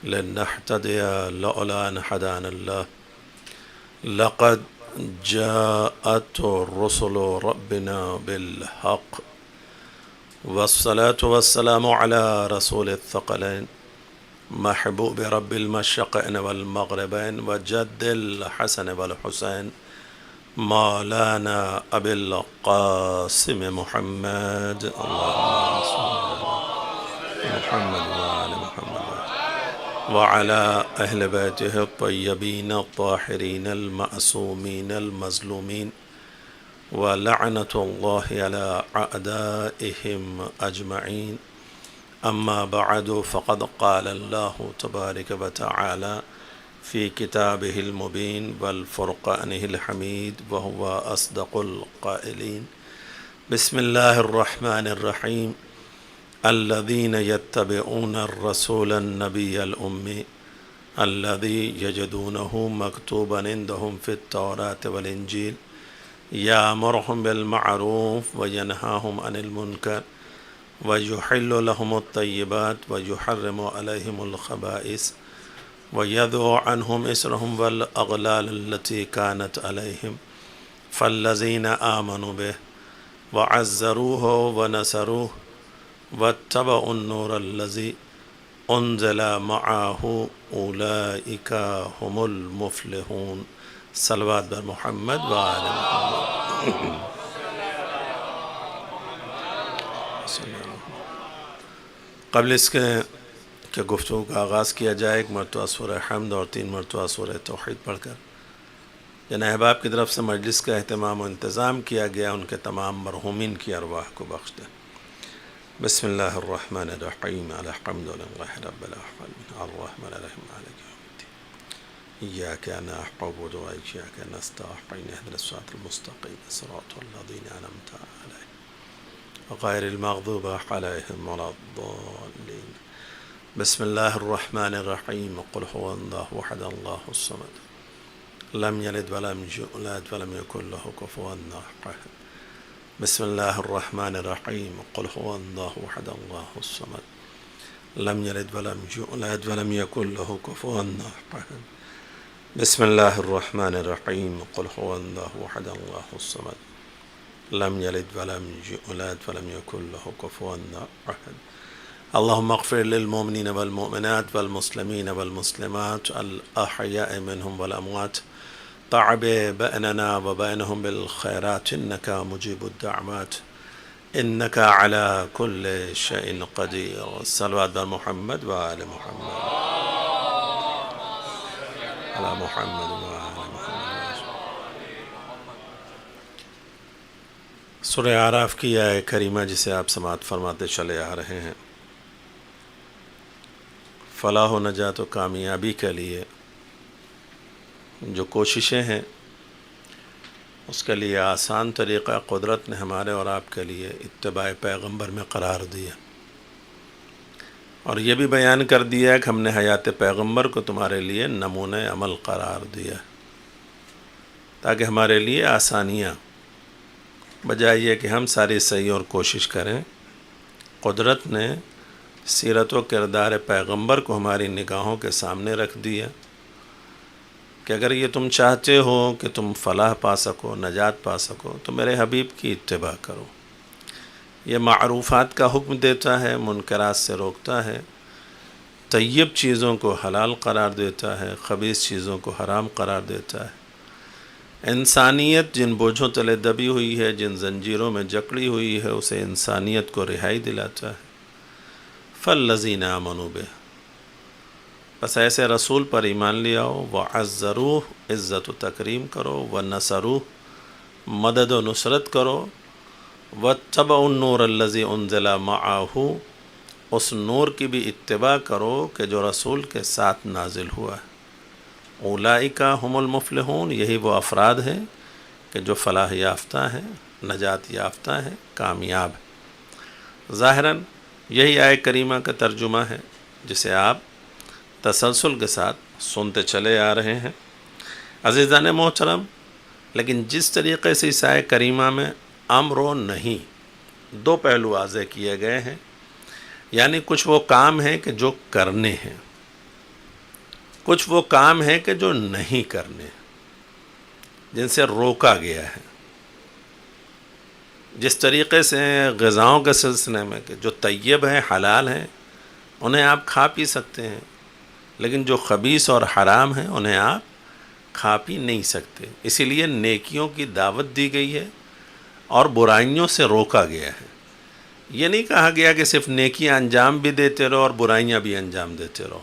لنهتدي لولا أن هدانا الله. لقد جاءت رسل ربنا بالحق والصلاة والسلام على رسول الثقلين محبوب رب المشرقين والمغربين وجد الحسن والحسين مولانا أبي القاسم محمد اللهم صل على محمد وعلى محمد وعلى أهل بيته الطيبين الطاهرين المعصومين المظلومين ولعنة الله على أعدائهم أجمعين أما بعد فقد قال الله تبارك وتعالى في كتابه المبين والفرقانه الحميد وهو أصدق القائلين بسم الله الرحمن الرحيم الذين يتبعون الرسول النبي الأمي الذي يجدونه مكتوبا عندهم في التوراة والإنجيل يأمرهم بالمعروف وينهاهم عن المنكر ويحل لهم الطيبات ويحرم عليهم الخبائث ويذو عنهم إسرهم والأغلال التي كانت عليهم فالذين آمنوا به وعزروه ونصروه واتبعوا النور الذي أنزل معه أولئك هم المفلحون صلوات بر محمد و آل محمد. قبل اس کے کہ گفتگو کا آغاز کیا جائے ایک مرتبہ سورہ حمد اور 3 مرتبہ سورہ توحید پڑھ کر جن احباب کی طرف سے مجلس کا اہتمام و انتظام کیا گیا ان کے تمام مرحومین کی ارواح کو بخش دیں. بسم اللہ الرحمن الرحیم الحمد للہ رب العالمین الرحمن الرحیم مالک یوم الدین ایاک نعبد و ایاک نستعین اهدنا الصراط المستقیم صراط الذین انعمت علیہم غیر المغضوب علیہم ولا الضالین. بسم اللہ الرحمن الرحیم قل هو اللہ احد اللہ الصمد لم یلد ولم یولد ولم یکن له کفوا احد. بسم اللہ الرحمن الرحیم قل هو اللہ احد اللہ الصمد لم یلد ولم یولد ولم یکن له کفوا احد. بسم اللہ الرحمن الرحیم قل هو اللہ احد اللہ الصمد لم یلد ولم یولد ولم یکن له کفوا احد. اللهم اغفر للمؤمنين والمؤمنات والمسلمين والمسلمات الأحياء منهم والأموات طعب بيننا وبينهم بالخيرات إنك مجيب الدعوات إنك على كل شيء قدير. صلوات بر محمد وآل محمد على محمد وآل محمد. سورہ اعراف کی آیہ کریمہ جسے آپ سماعت فرماتے چلے آ رہے ہیں فلاح و نجات و کامیابی کے لیے جو کوششیں ہیں اس کے لیے آسان طریقہ قدرت نے ہمارے اور آپ کے لیے اتباع پیغمبر میں قرار دیا اور یہ بھی بیان کر دیا کہ ہم نے حیات پیغمبر کو تمہارے لیے نمونہ عمل قرار دیا تاکہ ہمارے لیے آسانیاں بجائے یہ کہ ہم ساری صحیح اور کوشش کریں. قدرت نے سیرت و کردار پیغمبر کو ہماری نگاہوں کے سامنے رکھ دیا کہ اگر یہ تم چاہتے ہو کہ تم فلاح پا سکو نجات پا سکو تو میرے حبیب کی اتباع کرو. یہ معروفات کا حکم دیتا ہے منکرات سے روکتا ہے طیب چیزوں کو حلال قرار دیتا ہے خبیث چیزوں کو حرام قرار دیتا ہے. انسانیت جن بوجھوں تلے دبی ہوئی ہے جن زنجیروں میں جکڑی ہوئی ہے اسے انسانیت کو رہائی دلاتا ہے. فالذین آمنوا بہ بس ایسے رسول پر ایمان لے آؤ وعزروہ عزت و تکریم کرو ونصروہ مدد و نصرت کرو واتبعوا النور الذی انزل معہ اس نور کی بھی اتباع کرو کہ جو رسول کے ساتھ نازل ہوا ہے. اولئک هم المفلحون یہی وہ افراد ہیں کہ جو فلاح یافتہ ہیں نجات یافتہ ہیں کامیاب ہیں. ظاہراً یہی آیہ کریمہ کا ترجمہ ہے جسے آپ تسلسل کے ساتھ سنتے چلے آ رہے ہیں. عزیزان محترم لیکن جس طریقے سے اس آیہ کریمہ میں امر و نہیں دو پہلو واضح کیے گئے ہیں یعنی کچھ وہ کام ہیں کہ جو کرنے ہیں کچھ وہ کام ہیں کہ جو نہیں کرنے جن سے روکا گیا ہے. جس طریقے سے غذاؤں کے سلسلے میں کہ جو طیب ہیں حلال ہیں انہیں آپ کھا پی سکتے ہیں، لیکن جو خبیث اور حرام ہیں انہیں آپ کھا پی نہیں سکتے. اسی لیے نیکیوں کی دعوت دی گئی ہے اور برائیوں سے روکا گیا ہے. یہ نہیں کہا گیا کہ صرف نیکیاں انجام بھی دیتے رہو اور برائیاں بھی انجام دیتے رہو،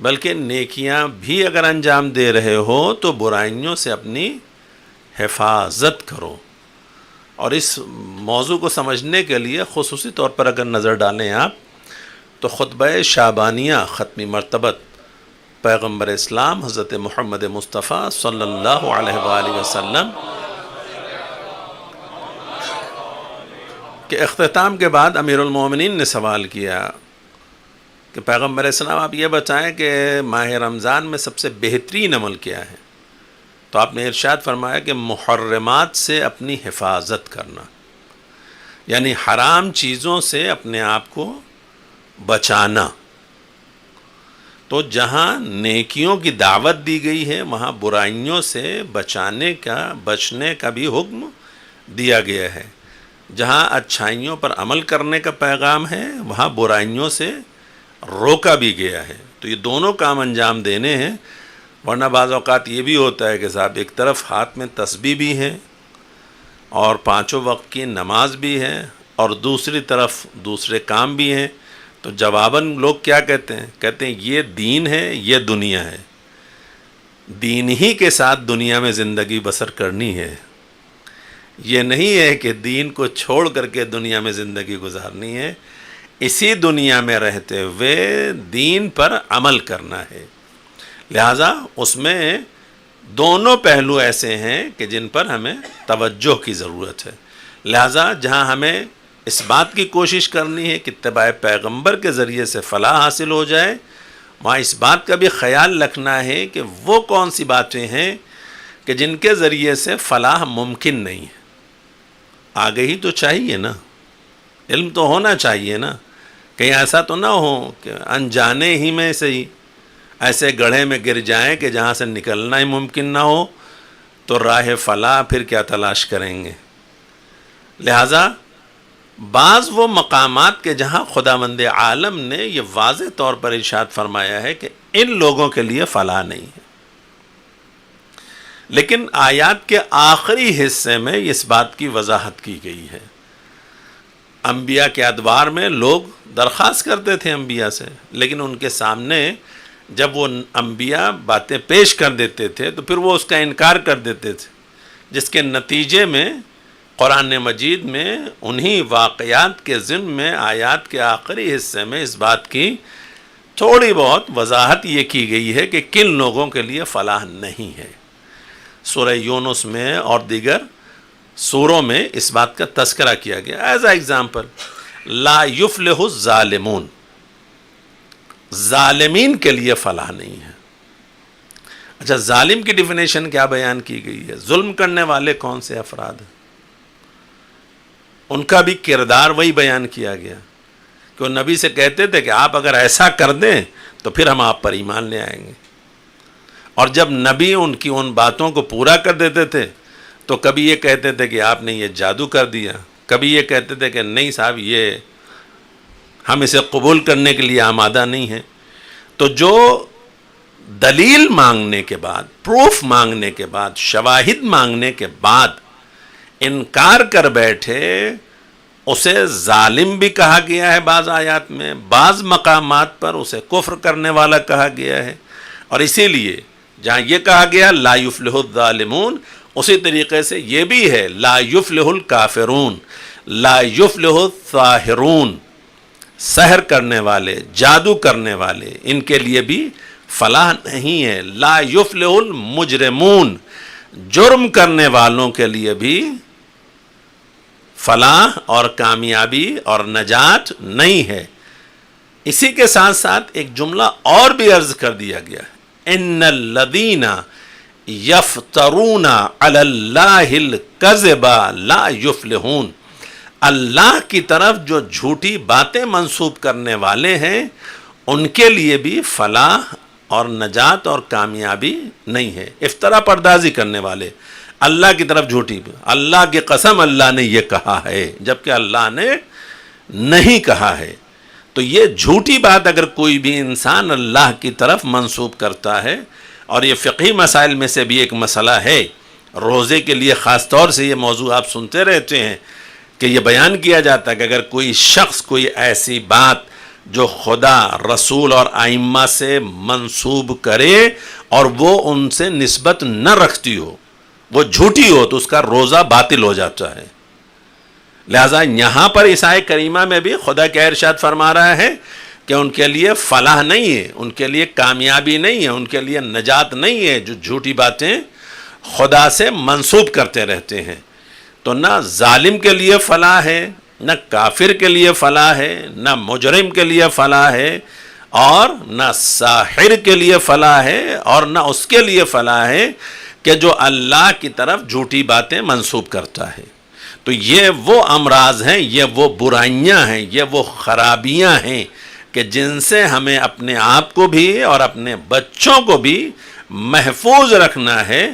بلکہ نیکیاں بھی اگر انجام دے رہے ہو تو برائیوں سے اپنی حفاظت کرو. اور اس موضوع کو سمجھنے کے لیے خصوصی طور پر اگر نظر ڈالیں آپ تو خطبہ شعبانیہ ختمی مرتبت پیغمبر اسلام حضرت محمد مصطفیٰ صلی اللہ علیہ وآلہ وسلم کے اختتام کے بعد امیر المومنین نے سوال کیا کہ پیغمبر اسلام آپ یہ بتائیں کہ ماہ رمضان میں سب سے بہترین عمل کیا ہے؟ تو آپ نے ارشاد فرمایا کہ محرمات سے اپنی حفاظت کرنا، یعنی حرام چیزوں سے اپنے آپ کو بچانا. تو جہاں نیکیوں کی دعوت دی گئی ہے وہاں برائیوں سے بچنے کا بھی حکم دیا گیا ہے. جہاں اچھائیوں پر عمل کرنے کا پیغام ہے وہاں برائیوں سے روکا بھی گیا ہے. تو یہ دونوں کام انجام دینے ہیں، ورنہ بعض اوقات یہ بھی ہوتا ہے کہ صاحب ایک طرف ہاتھ میں تسبیح بھی ہے اور 5 وقت کی نماز بھی ہے اور دوسری طرف دوسرے کام بھی ہیں، تو جواباً لوگ کیا کہتے ہیں یہ دین ہے یہ دنیا ہے. دین ہی کے ساتھ دنیا میں زندگی بسر کرنی ہے، یہ نہیں ہے کہ دین کو چھوڑ کر کے دنیا میں زندگی گزارنی ہے. اسی دنیا میں رہتے ہوئے دین پر عمل کرنا ہے. لہٰذا اس میں دونوں پہلو ایسے ہیں کہ جن پر ہمیں توجہ کی ضرورت ہے. لہٰذا جہاں ہمیں اس بات کی کوشش کرنی ہے کہ اتباع پیغمبر کے ذریعے سے فلاح حاصل ہو جائے، وہاں اس بات کا بھی خیال رکھنا ہے کہ وہ کون سی باتیں ہیں کہ جن کے ذریعے سے فلاح ممکن نہیں ہے. آگے ہی تو چاہیے نا، علم تو ہونا چاہیے نا، کہیں ایسا تو نہ ہو کہ انجانے ہی میں سے ہی ایسے گڑھے میں گر جائیں کہ جہاں سے نکلنا ہی ممکن نہ ہو، تو راہ فلاح پھر کیا تلاش کریں گے. لہٰذا بعض وہ مقامات کے جہاں خداوند عالم نے یہ واضح طور پر ارشاد فرمایا ہے کہ ان لوگوں کے لیے فلاح نہیں ہے، لیکن آیات کے آخری حصے میں اس بات کی وضاحت کی گئی ہے. انبیاء کے ادوار میں لوگ درخواست کرتے تھے انبیاء سے، لیکن ان کے سامنے جب وہ انبیاء باتیں پیش کر دیتے تھے تو پھر وہ اس کا انکار کر دیتے تھے، جس کے نتیجے میں قرآن مجید میں انہی واقعات کے ضمن میں آیات کے آخری حصے میں اس بات کی تھوڑی بہت وضاحت یہ کی گئی ہے کہ کن لوگوں کے لیے فلاح نہیں ہے. سورہ یونس میں اور دیگر سوروں میں اس بات کا تذکرہ کیا گیا. ایز اے ایگزامپل، لا یفلح الظالمون، ظالمین کے لیے فلاح نہیں ہے. اچھا، ظالم کی ڈیفینیشن کیا بیان کی گئی ہے؟ ظلم کرنے والے کون سے افراد ہیں، ان کا بھی کردار وہی بیان کیا گیا کہ وہ نبی سے کہتے تھے کہ آپ اگر ایسا کر دیں تو پھر ہم آپ پر ایمان لے آئیں گے. اور جب نبی ان کی ان باتوں کو پورا کر دیتے تھے تو کبھی یہ کہتے تھے کہ آپ نے یہ جادو کر دیا، کبھی یہ کہتے تھے کہ نہیں صاحب یہ ہم اسے قبول کرنے کے لیے آمادہ نہیں ہیں. تو جو دلیل مانگنے کے بعد، پروف مانگنے کے بعد، شواہد مانگنے کے بعد انکار کر بیٹھے، اسے ظالم بھی کہا گیا ہے بعض آیات میں، بعض مقامات پر اسے کفر کرنے والا کہا گیا ہے. اور اسی لیے جہاں یہ کہا گیا لا یفلح الظالمون، اسی طریقے سے یہ بھی ہے لا یفلح الکافرون، لا یفلح الساحرون، سحر کرنے والے، جادو کرنے والے، ان کے لیے بھی فلاح نہیں ہے. لا یفلح المجرمون، جرم کرنے والوں کے لیے بھی فلاح اور کامیابی اور نجات نہیں ہے. اسی کے ساتھ ساتھ ایک جملہ اور بھی عرض کر دیا گیا، ان الذین یفترون علی اللہ الکذب لا یفلحون، اللہ کی طرف جو جھوٹی باتیں منسوب کرنے والے ہیں ان کے لیے بھی فلاح اور نجات اور کامیابی نہیں ہے. افطرا پردازی کرنے والے، اللہ کی طرف جھوٹی، اللہ کی قسم اللہ نے یہ کہا ہے، جبکہ اللہ نے نہیں کہا ہے۔ تو یہ جھوٹی بات اگر کوئی بھی انسان اللہ کی طرف منسوب کرتا ہے، اور یہ فقہی مسائل میں سے بھی ایک مسئلہ ہے، روزے کے لیے خاص طور سے یہ موضوع آپ سنتے رہتے ہیں کہ یہ بیان کیا جاتا ہے کہ اگر کوئی شخص کوئی ایسی بات جو خدا، رسول اور ائمہ سے منسوب کرے اور وہ ان سے نسبت نہ رکھتی ہو، وہ جھوٹی ہو، تو اس کا روزہ باطل ہو جاتا ہے۔ لہذا یہاں پر اس آیت کریمہ میں بھی خدا کیا ارشاد فرما رہا ہے کہ ان کے لیے فلاح نہیں ہے، ان کے لیے کامیابی نہیں ہے، ان کے لیے نجات نہیں ہے جو جھوٹی باتیں خدا سے منسوب کرتے رہتے ہیں۔ تو نہ ظالم کے لیے فلاح ہے، نہ کافر کے لیے فلاح ہے، نہ مجرم کے لیے فلاح ہے، اور نہ ساحر کے لیے فلاح ہے، اور نہ اس کے لیے فلاح ہے کہ جو اللہ کی طرف جھوٹی باتیں منسوب کرتا ہے۔ تو یہ وہ امراض ہیں، یہ وہ برائیاں ہیں، یہ وہ خرابیاں ہیں کہ جن سے ہمیں اپنے آپ کو بھی اور اپنے بچوں کو بھی محفوظ رکھنا ہے،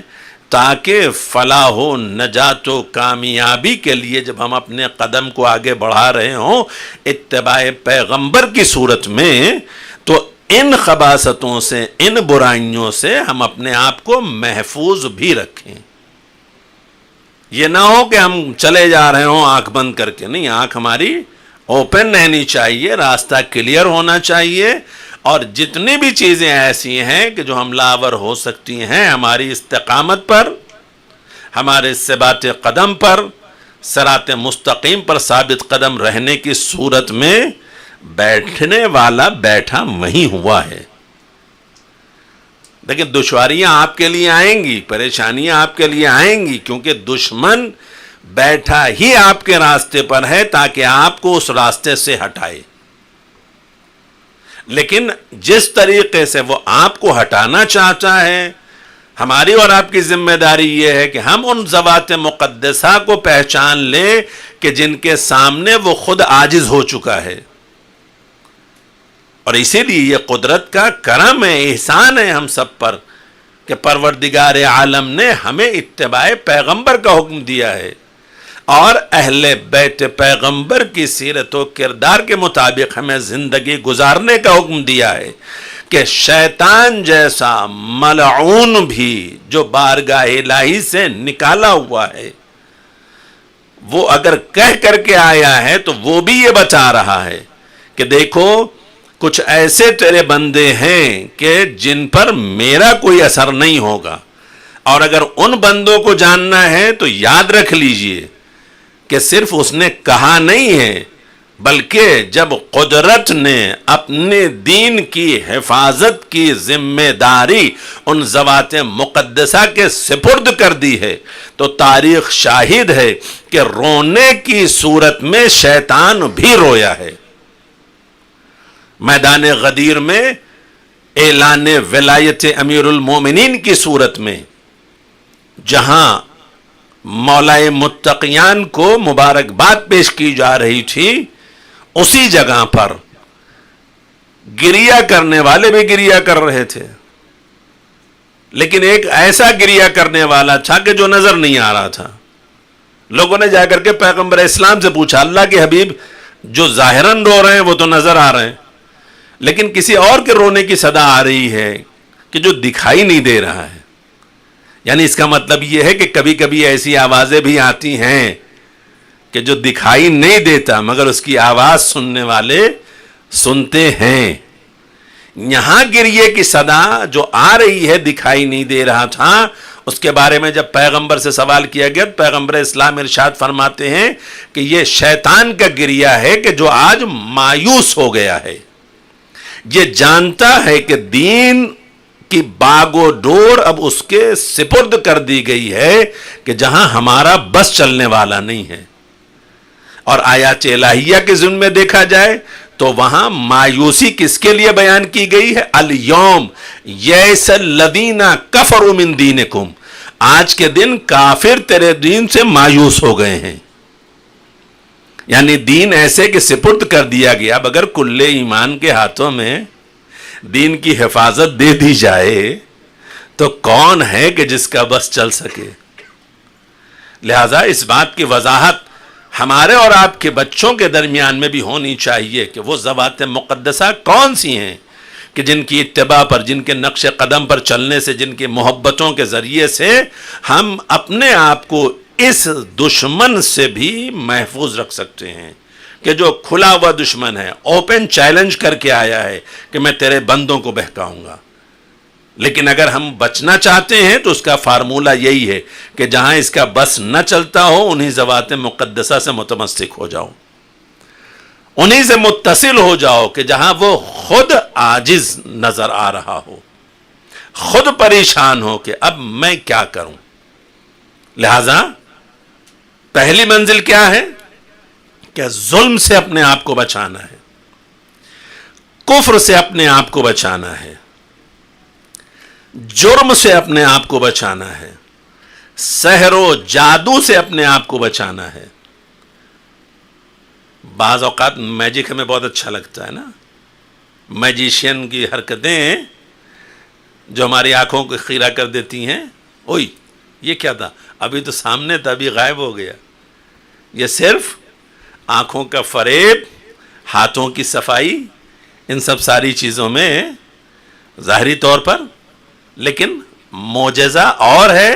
تاکہ فلاح و نجات و کامیابی کے لیے جب ہم اپنے قدم کو آگے بڑھا رہے ہوں اتباع پیغمبر کی صورت میں، تو ان خباثتوں سے، ان برائیوں سے ہم اپنے آپ کو محفوظ بھی رکھیں۔ یہ نہ ہو کہ ہم چلے جا رہے ہوں آنکھ بند کر کے، نہیں، آنکھ ہماری اوپن رہنی چاہیے، راستہ کلیئر ہونا چاہیے، اور جتنی بھی چیزیں ایسی ہیں کہ جو حملہ آور ہو سکتی ہیں ہماری استقامت پر، ہمارے ثبات قدم پر، صراط مستقیم پر ثابت قدم رہنے کی صورت میں بیٹھنے والا بیٹھا وہیں ہوا ہے۔ لیکن دشواریاں آپ کے لیے آئیں گی، پریشانیاں آپ کے لیے آئیں گی، کیونکہ دشمن بیٹھا ہی آپ کے راستے پر ہے تاکہ آپ کو اس راستے سے ہٹائے۔ لیکن جس طریقے سے وہ آپ کو ہٹانا چاہتا ہے، ہماری اور آپ کی ذمہ داری یہ ہے کہ ہم ان ذوات مقدسہ کو پہچان لیں کہ جن کے سامنے وہ خود عاجز ہو چکا ہے۔ اور اسی لیے یہ قدرت کا کرم ہے، احسان ہے ہم سب پر کہ پروردگار عالم نے ہمیں اتباع پیغمبر کا حکم دیا ہے، اور اہل بیت پیغمبر کی سیرت و کردار کے مطابق ہمیں زندگی گزارنے کا حکم دیا ہے کہ شیطان جیسا ملعون بھی جو بارگاہ الہی سے نکالا ہوا ہے، وہ اگر کہہ کر کے آیا ہے تو وہ بھی یہ بتا رہا ہے کہ دیکھو کچھ ایسے تیرے بندے ہیں کہ جن پر میرا کوئی اثر نہیں ہوگا، اور اگر ان بندوں کو جاننا ہے تو یاد رکھ لیجئے کہ صرف اس نے کہا نہیں ہے، بلکہ جب قدرت نے اپنے دین کی حفاظت کی ذمہ داری ان ذوات مقدسہ کے سپرد کر دی ہے تو تاریخ شاہد ہے کہ رونے کی صورت میں شیطان بھی رویا ہے۔ میدان غدیر میں اعلان ولایت امیر المومنین کی صورت میں جہاں مولائے متقیان کو مبارکباد پیش کی جا رہی تھی، اسی جگہ پر گریہ کرنے والے بھی گریہ کر رہے تھے، لیکن ایک ایسا گریہ کرنے والا تھا کہ جو نظر نہیں آ رہا تھا۔ لوگوں نے جا کر کے پیغمبر اسلام سے پوچھا، اللہ کے حبیب جو ظاہراً رو رہے ہیں وہ تو نظر آ رہے ہیں، لیکن کسی اور کے رونے کی صدا آ رہی ہے کہ جو دکھائی نہیں دے رہا ہے۔ یعنی اس کا مطلب یہ ہے کہ کبھی کبھی ایسی آوازیں بھی آتی ہیں کہ جو دکھائی نہیں دیتا مگر اس کی آواز سننے والے سنتے ہیں۔ یہاں گریے کی صدا جو آ رہی ہے دکھائی نہیں دے رہا تھا، اس کے بارے میں جب پیغمبر سے سوال کیا گیا تو پیغمبر اسلام ارشاد فرماتے ہیں کہ یہ شیطان کا گریہ ہے کہ جو آج مایوس ہو گیا ہے، یہ جانتا ہے کہ دین کی باغ و ڈور اب اس کے سپرد کر دی گئی ہے کہ جہاں ہمارا بس چلنے والا نہیں ہے۔ اور آیات الہیہ کے ضمن میں دیکھا جائے تو وہاں مایوسی کس کے لیے بیان کی گئی ہے؟ الیوم یئس الذین کفروا من دینکم، آج کے دن کافر تیرے دین سے مایوس ہو گئے ہیں۔ یعنی دین ایسے کہ سپرد کر دیا گیا، بغیر کل ایمان کے ہاتھوں میں دین کی حفاظت دے دی جائے تو کون ہے کہ جس کا بس چل سکے؟ لہٰذا اس بات کی وضاحت ہمارے اور آپ کے بچوں کے درمیان میں بھی ہونی چاہیے کہ وہ ذوات مقدسہ کون سی ہیں کہ جن کی اتباع پر، جن کے نقش قدم پر چلنے سے، جن کی محبتوں کے ذریعے سے ہم اپنے آپ کو اس دشمن سے بھی محفوظ رکھ سکتے ہیں کہ جو کھلا ہوا دشمن ہے، اوپن چیلنج کر کے آیا ہے کہ میں تیرے بندوں کو بہکاؤں گا۔ لیکن اگر ہم بچنا چاہتے ہیں تو اس کا فارمولہ یہی ہے کہ جہاں اس کا بس نہ چلتا ہو انہی ذوات مقدسہ سے متمسک ہو جاؤ، انہی سے متصل ہو جاؤ کہ جہاں وہ خود عاجز نظر آ رہا ہو، خود پریشان ہو کہ اب میں کیا کروں۔ لہذا پہلی منزل کیا ہے کہ ظلم سے اپنے آپ کو بچانا ہے، کفر سے اپنے آپ کو بچانا ہے، جرم سے اپنے آپ کو بچانا ہے، سحر و جادو سے اپنے آپ کو بچانا ہے۔ بعض اوقات میجک ہمیں بہت اچھا لگتا ہے نا، میجیشین کی حرکتیں جو ہماری آنکھوں کو خیرہ کر دیتی ہیں، اوئی یہ کیا تھا، ابھی تو سامنے تھا ابھی غائب ہو گیا۔ یہ صرف آنکھوں کا فریب، ہاتھوں کی صفائی، ان سب ساری چیزوں میں ظاہری طور پر، لیکن معجزہ اور ہے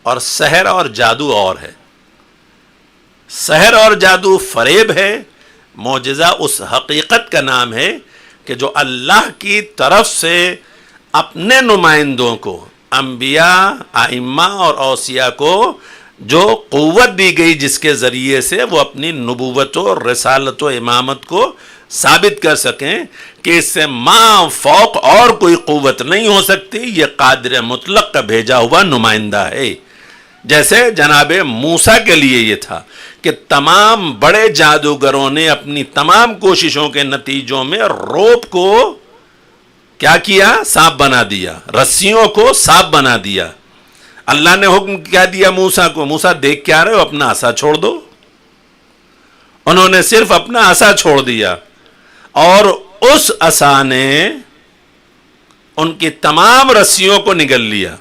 اور سحر اور جادو اور ہے۔ سحر اور جادو فریب ہے، معجزہ اس حقیقت کا نام ہے کہ جو اللہ کی طرف سے اپنے نمائندوں کو، انبیاء، ائمہ اور اوصیاء کو جو قوت دی گئی جس کے ذریعے سے وہ اپنی نبوت و رسالت و امامت کو ثابت کر سکیں کہ اس سے ماں فوق اور کوئی قوت نہیں ہو سکتی، یہ قادر مطلق کا بھیجا ہوا نمائندہ ہے۔ جیسے جناب موسیٰ کے لیے یہ تھا کہ تمام بڑے جادوگروں نے اپنی تمام کوششوں کے نتیجوں میں روپ کو کیا کیا، سانپ بنا دیا، رسیوں کو سانپ بنا دیا۔ اللہ نے حکم کیا دیا موسیٰ کو، موسیٰ دیکھ کیا رہے ہو، اپنا عصا چھوڑ دو۔ انہوں نے صرف اپنا عصا چھوڑ دیا اور اس عصا نے ان کی تمام رسیوں کو نگل لیا۔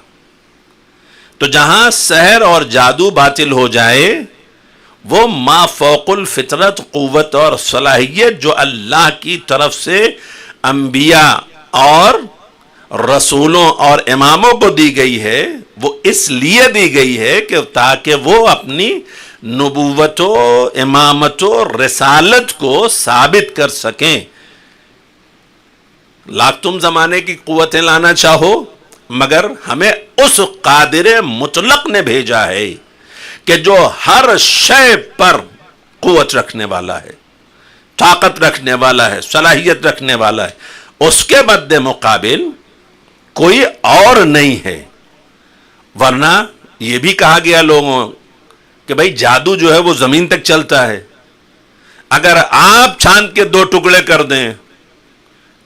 تو جہاں سحر اور جادو باطل ہو جائے، وہ ما فوق الفطرت قوت اور صلاحیت جو اللہ کی طرف سے انبیاء اور رسولوں اور اماموں کو دی گئی ہے، وہ اس لیے دی گئی ہے کہ تاکہ وہ اپنی نبوت و امامت و رسالت کو ثابت کر سکیں۔ لاکھ تم زمانے کی قوتیں لانا چاہو، مگر ہمیں اس قادر مطلق نے بھیجا ہے کہ جو ہر شے پر قوت رکھنے والا ہے، طاقت رکھنے والا ہے، صلاحیت رکھنے والا ہے۔ اس کے مد مقابل کوئی اور نہیں ہے۔ ورنہ یہ بھی کہا گیا لوگوں کہ بھئی جادو جو ہے وہ زمین تک چلتا ہے، اگر آپ چاند کے 2 ٹکڑے کر دیں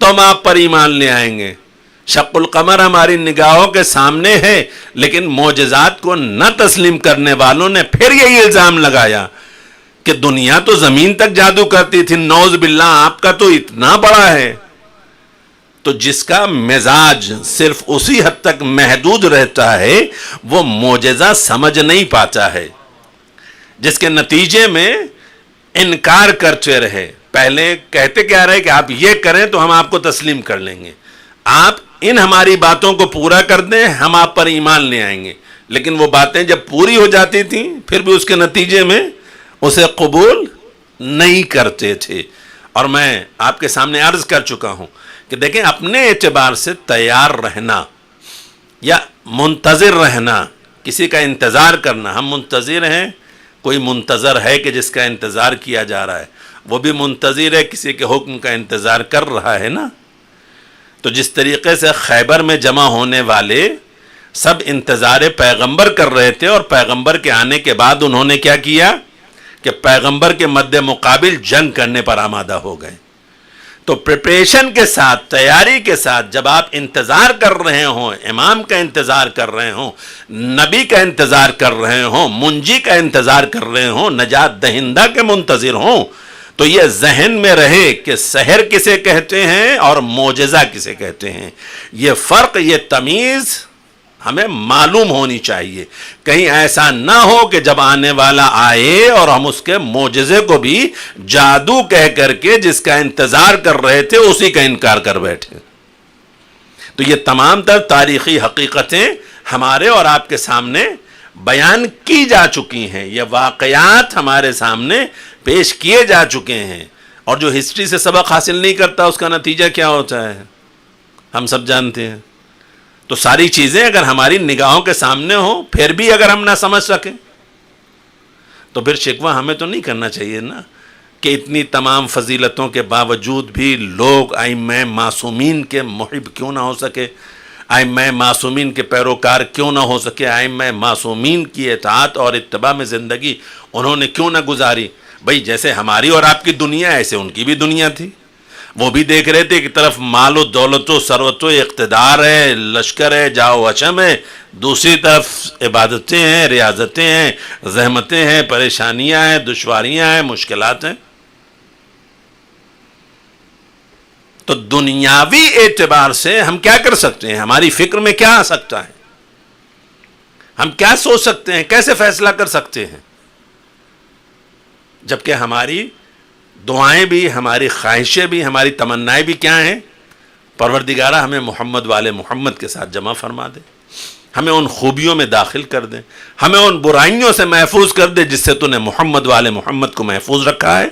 تو ہم آپ پر ایمان لے آئیں گے۔ شق القمر ہماری نگاہوں کے سامنے ہے، لیکن معجزات کو نہ تسلیم کرنے والوں نے پھر یہی الزام لگایا کہ دنیا تو زمین تک جادو کرتی تھی، نعوذ باللہ آپ کا تو اتنا بڑا ہے۔ تو جس کا مزاج صرف اسی حد تک محدود رہتا ہے وہ معجزہ سمجھ نہیں پاتا ہے، جس کے نتیجے میں انکار کرتے رہے۔ پہلے کہتے کیا رہے کہ آپ یہ کریں تو ہم آپ کو تسلیم کر لیں گے، آپ ان ہماری باتوں کو پورا کر دیں ہم آپ پر ایمان لے آئیں گے۔ لیکن وہ باتیں جب پوری ہو جاتی تھیں پھر بھی اس کے نتیجے میں اسے قبول نہیں کرتے تھے۔ اور میں آپ کے سامنے عرض کر چکا ہوں کہ دیکھیں اپنے اعتبار سے تیار رہنا یا منتظر رہنا، کسی کا انتظار کرنا، ہم منتظر ہیں، کوئی منتظر ہے کہ جس کا انتظار کیا جا رہا ہے، وہ بھی منتظر ہے، کسی کے حکم کا انتظار کر رہا ہے نا۔ تو جس طریقے سے خیبر میں جمع ہونے والے سب انتظار پیغمبر کر رہے تھے اور پیغمبر کے آنے کے بعد انہوں نے کیا کیا کہ پیغمبر کے مد مقابل جنگ کرنے پر آمادہ ہو گئے۔ تو پریپریشن کے ساتھ، تیاری کے ساتھ جب آپ انتظار کر رہے ہوں، امام کا انتظار کر رہے ہوں، نبی کا انتظار کر رہے ہوں، منجی کا انتظار کر رہے ہوں، نجات دہندہ کے منتظر ہوں، تو یہ ذہن میں رہے کہ سحر کسے کہتے ہیں اور معجزہ کسے کہتے ہیں۔ یہ فرق، یہ تمیز ہمیں معلوم ہونی چاہیے. کہیں ایسا نہ ہو کہ جب آنے والا آئے اور ہم اس کے معجزے کو بھی جادو کہہ کر کے جس کا انتظار کر رہے تھے اسی کا انکار کر بیٹھے. تو یہ تمام تر تاریخی حقیقتیں ہمارے اور آپ کے سامنے بیان کی جا چکی ہیں. یہ واقعات ہمارے سامنے پیش کیے جا چکے ہیں. اور جو ہسٹری سے سبق حاصل نہیں کرتا اس کا نتیجہ کیا ہوتا ہے ہم سب جانتے ہیں. تو ساری چیزیں اگر ہماری نگاہوں کے سامنے ہوں پھر بھی اگر ہم نہ سمجھ سکیں تو پھر شکوہ ہمیں تو نہیں کرنا چاہیے نا کہ اتنی تمام فضیلتوں کے باوجود بھی لوگ ائمہ معصومین کے محب کیوں نہ ہو سکے, ائمہ معصومین کے پیروکار کیوں نہ ہو سکے, ائمہ معصومین کی اطاعت اور اتباع میں زندگی انہوں نے کیوں نہ گزاری. بھئی جیسے ہماری اور آپ کی دنیا ایسے ان کی بھی دنیا تھی. وہ بھی دیکھ رہے تھے کہ طرف مال و دولت و ثروت و اقتدار ہے, لشکر ہے, جاؤ حشم ہے, دوسری طرف عبادتیں ہیں, ریاضتیں ہیں, زحمتیں ہیں, پریشانیاں ہیں, دشواریاں ہیں, مشکلات ہیں. تو دنیاوی اعتبار سے ہم کیا کر سکتے ہیں, ہماری فکر میں کیا آ سکتا ہے, ہم کیا سوچ سکتے ہیں, کیسے فیصلہ کر سکتے ہیں, جبکہ ہماری دعائیں بھی, ہماری خواہشیں بھی, ہماری تمنائیں بھی کیا ہیں, پروردگارہ ہمیں محمد والے محمد کے ساتھ جمع فرما دے, ہمیں ان خوبیوں میں داخل کر دے, ہمیں ان برائیوں سے محفوظ کر دے جس سے تو نے محمد والے محمد کو محفوظ رکھا ہے.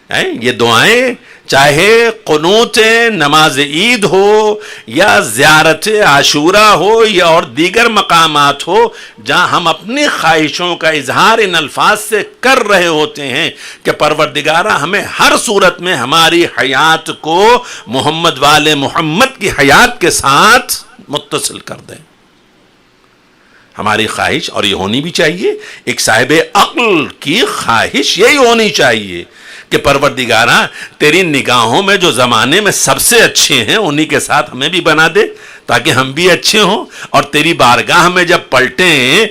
یہ دعائیں چاہے قنوت نماز عید ہو یا زیارت عاشورہ ہو یا اور دیگر مقامات ہو جہاں ہم اپنی خواہشوں کا اظہار ان الفاظ سے کر رہے ہوتے ہیں کہ پروردگارہ ہمیں ہر صورت میں ہماری حیات کو محمد والے محمد کی حیات کے ساتھ متصل کر دیں. ہماری خواہش, اور یہ ہونی بھی چاہیے, ایک صاحب عقل کی خواہش یہی ہونی چاہیے کہ پروردگارہ تیری نگاہوں میں جو زمانے میں سب سے اچھے ہیں انہی کے ساتھ ہمیں بھی بنا دے تاکہ ہم بھی اچھے ہوں, اور تیری بارگاہ میں جب پلٹیں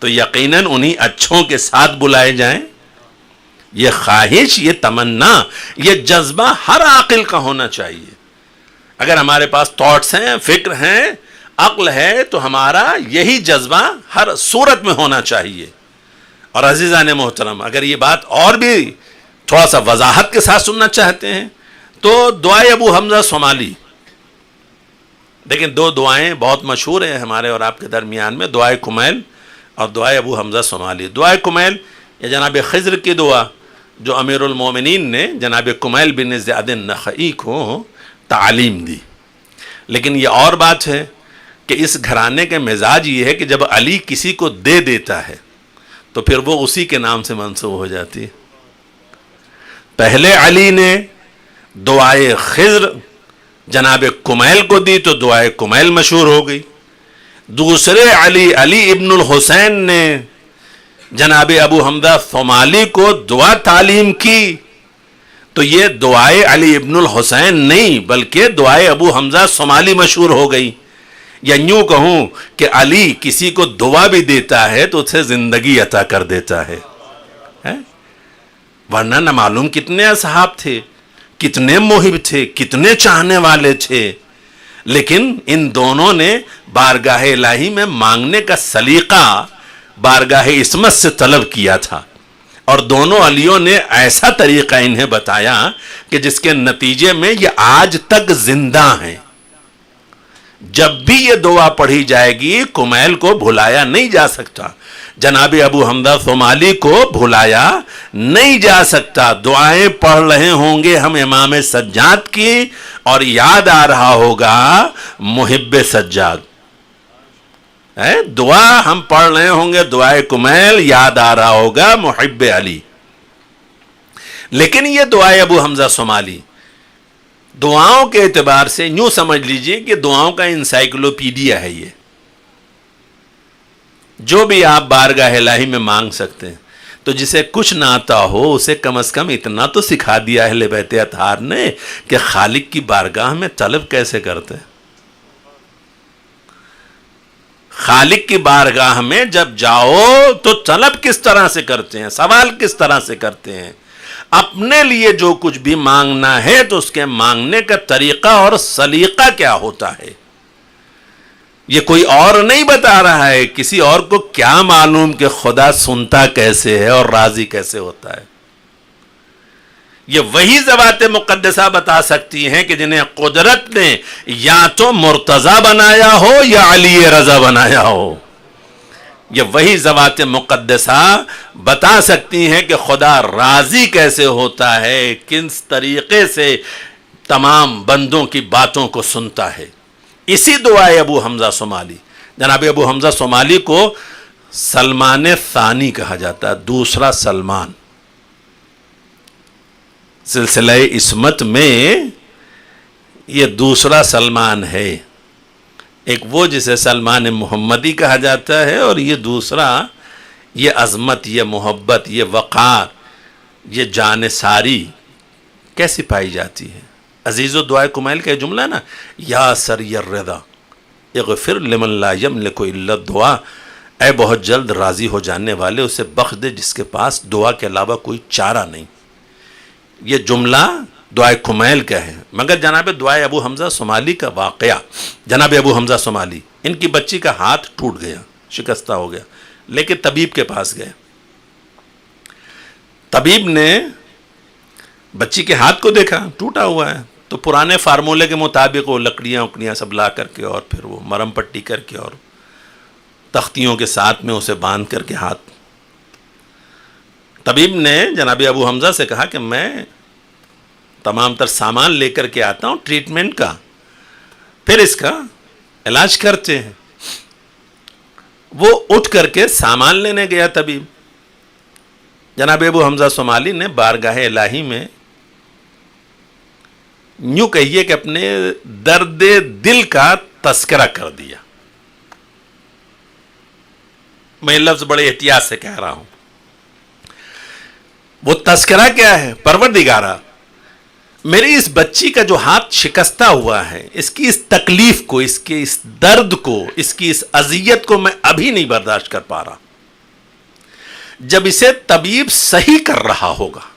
تو یقیناً انہی اچھوں کے ساتھ بلائے جائیں. یہ خواہش, یہ تمنا, یہ جذبہ ہر عاقل کا ہونا چاہیے. اگر ہمارے پاس تھاٹس ہیں, فکر ہیں, عقل ہے, تو ہمارا یہی جذبہ ہر صورت میں ہونا چاہیے. اور عزیزان محترم, اگر یہ بات اور بھی تھوڑا سا وضاحت کے ساتھ سننا چاہتے ہیں تو دعائے ابو حمزہ صومالی, لیکن دو دعائیں بہت مشہور ہیں ہمارے اور آپ کے درمیان میں, دعائے کمیل اور دعائے ابو حمزہ صومالی. دعائے کمیل یہ جناب خضر کی دعا جو امیر المومنین نے جناب کمیل بن زیاد النخعی کو تعلیم دی. لیکن یہ اور بات ہے کہ اس گھرانے کے مزاج یہ ہے کہ جب علی کسی کو دے دیتا ہے تو پھر وہ اسی کے نام سے منسوب ہو جاتی ہے. پہلے علی نے دعائے خضر جناب کمیل کو دی تو دعائے کمیل مشہور ہو گئی. دوسرے علی, علی ابن الحسین نے جناب ابو حمزہ صومالی کو دعا تعلیم کی تو یہ دعائے علی ابن الحسین نہیں بلکہ دعائے ابو حمزہ صومالی مشہور ہو گئی. یا یوں کہوں کہ علی کسی کو دعا بھی دیتا ہے تو اسے زندگی عطا کر دیتا ہے. ورنہ نہ معلوم کتنے اصحاب تھے, کتنے محب تھے, کتنے چاہنے والے تھے, لیکن ان دونوں نے بارگاہ الہی میں مانگنے کا سلیقہ بارگاہ عصمت سے طلب کیا تھا, اور دونوں علیوں نے ایسا طریقہ انہیں بتایا کہ جس کے نتیجے میں یہ آج تک زندہ ہیں. جب بھی یہ دعا پڑھی جائے گی کمیل کو بھلایا نہیں جا سکتا, جناب ابو حمزہ صومالی کو بھلایا نہیں جا سکتا. دعائیں پڑھ رہے ہوں گے ہم امام سجاد کی اور یاد آ رہا ہوگا محب سجاد. دعا ہم پڑھ رہے ہوں گے دعائے کمیل, یاد آ رہا ہوگا محب علی. لیکن یہ دعائے ابو حمزہ صومالی دعاؤں کے اعتبار سے یوں سمجھ لیجئے کہ دعاؤں کا انسائکلوپیڈیا ہے. یہ جو بھی آپ بارگاہ الہی میں مانگ سکتے ہیں, تو جسے کچھ نہ آتا ہو اسے کم از کم اتنا تو سکھا دیا اہل بیت اطہار نے کہ خالق کی بارگاہ میں طلب کیسے کرتے ہیں. خالق کی بارگاہ میں جب جاؤ تو طلب کس طرح سے کرتے ہیں, سوال کس طرح سے کرتے ہیں. اپنے لیے جو کچھ بھی مانگنا ہے تو اس کے مانگنے کا طریقہ اور سلیقہ کیا ہوتا ہے. یہ کوئی اور نہیں بتا رہا ہے، کسی اور کو کیا معلوم کہ خدا سنتا کیسے ہے اور راضی کیسے ہوتا ہے؟ یہ وہی ذوات مقدسہ بتا سکتی ہیں کہ جنہیں قدرت نے یا تو مرتضی بنایا ہو یا علی رضا بنایا ہو. یہ وہی ذوات مقدسہ بتا سکتی ہیں کہ خدا راضی کیسے ہوتا ہے، کس طریقے سے تمام بندوں کی باتوں کو سنتا ہے. اسی دعائے ابو حمزہ صومالی، جناب ابو حمزہ صومالی کو سلمان ثانی کہا جاتا ہے، دوسرا سلمان. سلسلہ عصمت میں یہ دوسرا سلمان ہے. ایک وہ جسے سلمان محمدی کہا جاتا ہے، اور یہ دوسرا، یہ عظمت، یہ محبت، یہ وقار، یہ جانثاری کیسی پائی جاتی ہے؟ عزیز و دعائے کمیل کا یہ جملہ نا، یا سری الرضا اغفر لمن لا یملک الا الدعاء، اے بہت جلد راضی ہو جانے والے اسے بخش دے جس کے پاس دعا کے علاوہ کوئی چارہ نہیں. یہ جملہ دعائے کمیل کا ہے. مگر جناب دعائے ابو حمزہ صومالی کا واقعہ، جناب ابو حمزہ صومالی، ان کی بچی کا ہاتھ ٹوٹ گیا، شکستہ ہو گیا، لیکن طبیب کے پاس گئے. طبیب نے بچی کے ہاتھ کو دیکھا ٹوٹا ہوا ہے، تو پرانے فارمولے کے مطابق وہ لکڑیاں سب لا کر کے اور پھر وہ مرم پٹی کر کے اور تختیوں کے ساتھ میں اسے باندھ کر کے ہاتھ. طبیب نے جناب ابو حمزہ سے کہا کہ میں تمام تر سامان لے کر کے آتا ہوں ٹریٹمنٹ کا، پھر اس کا علاج کرتے ہیں. وہ اٹھ کر کے سامان لینے گیا طبیب. جناب ابو حمزہ صومالی نے بارگاہ الہی میں یوں کہیے کہ اپنے درد دل کا تذکرہ کر دیا. میں لفظ بڑے احتیاط سے کہہ رہا ہوں. وہ تذکرہ کیا ہے؟ پروردگارا، میری اس بچی کا جو ہاتھ شکستہ ہوا ہے، اس کی اس تکلیف کو، اس کے اس درد کو، اس کی اس اذیت کو میں ابھی نہیں برداشت کر پا رہا. جب اسے طبیب صحیح کر رہا ہوگا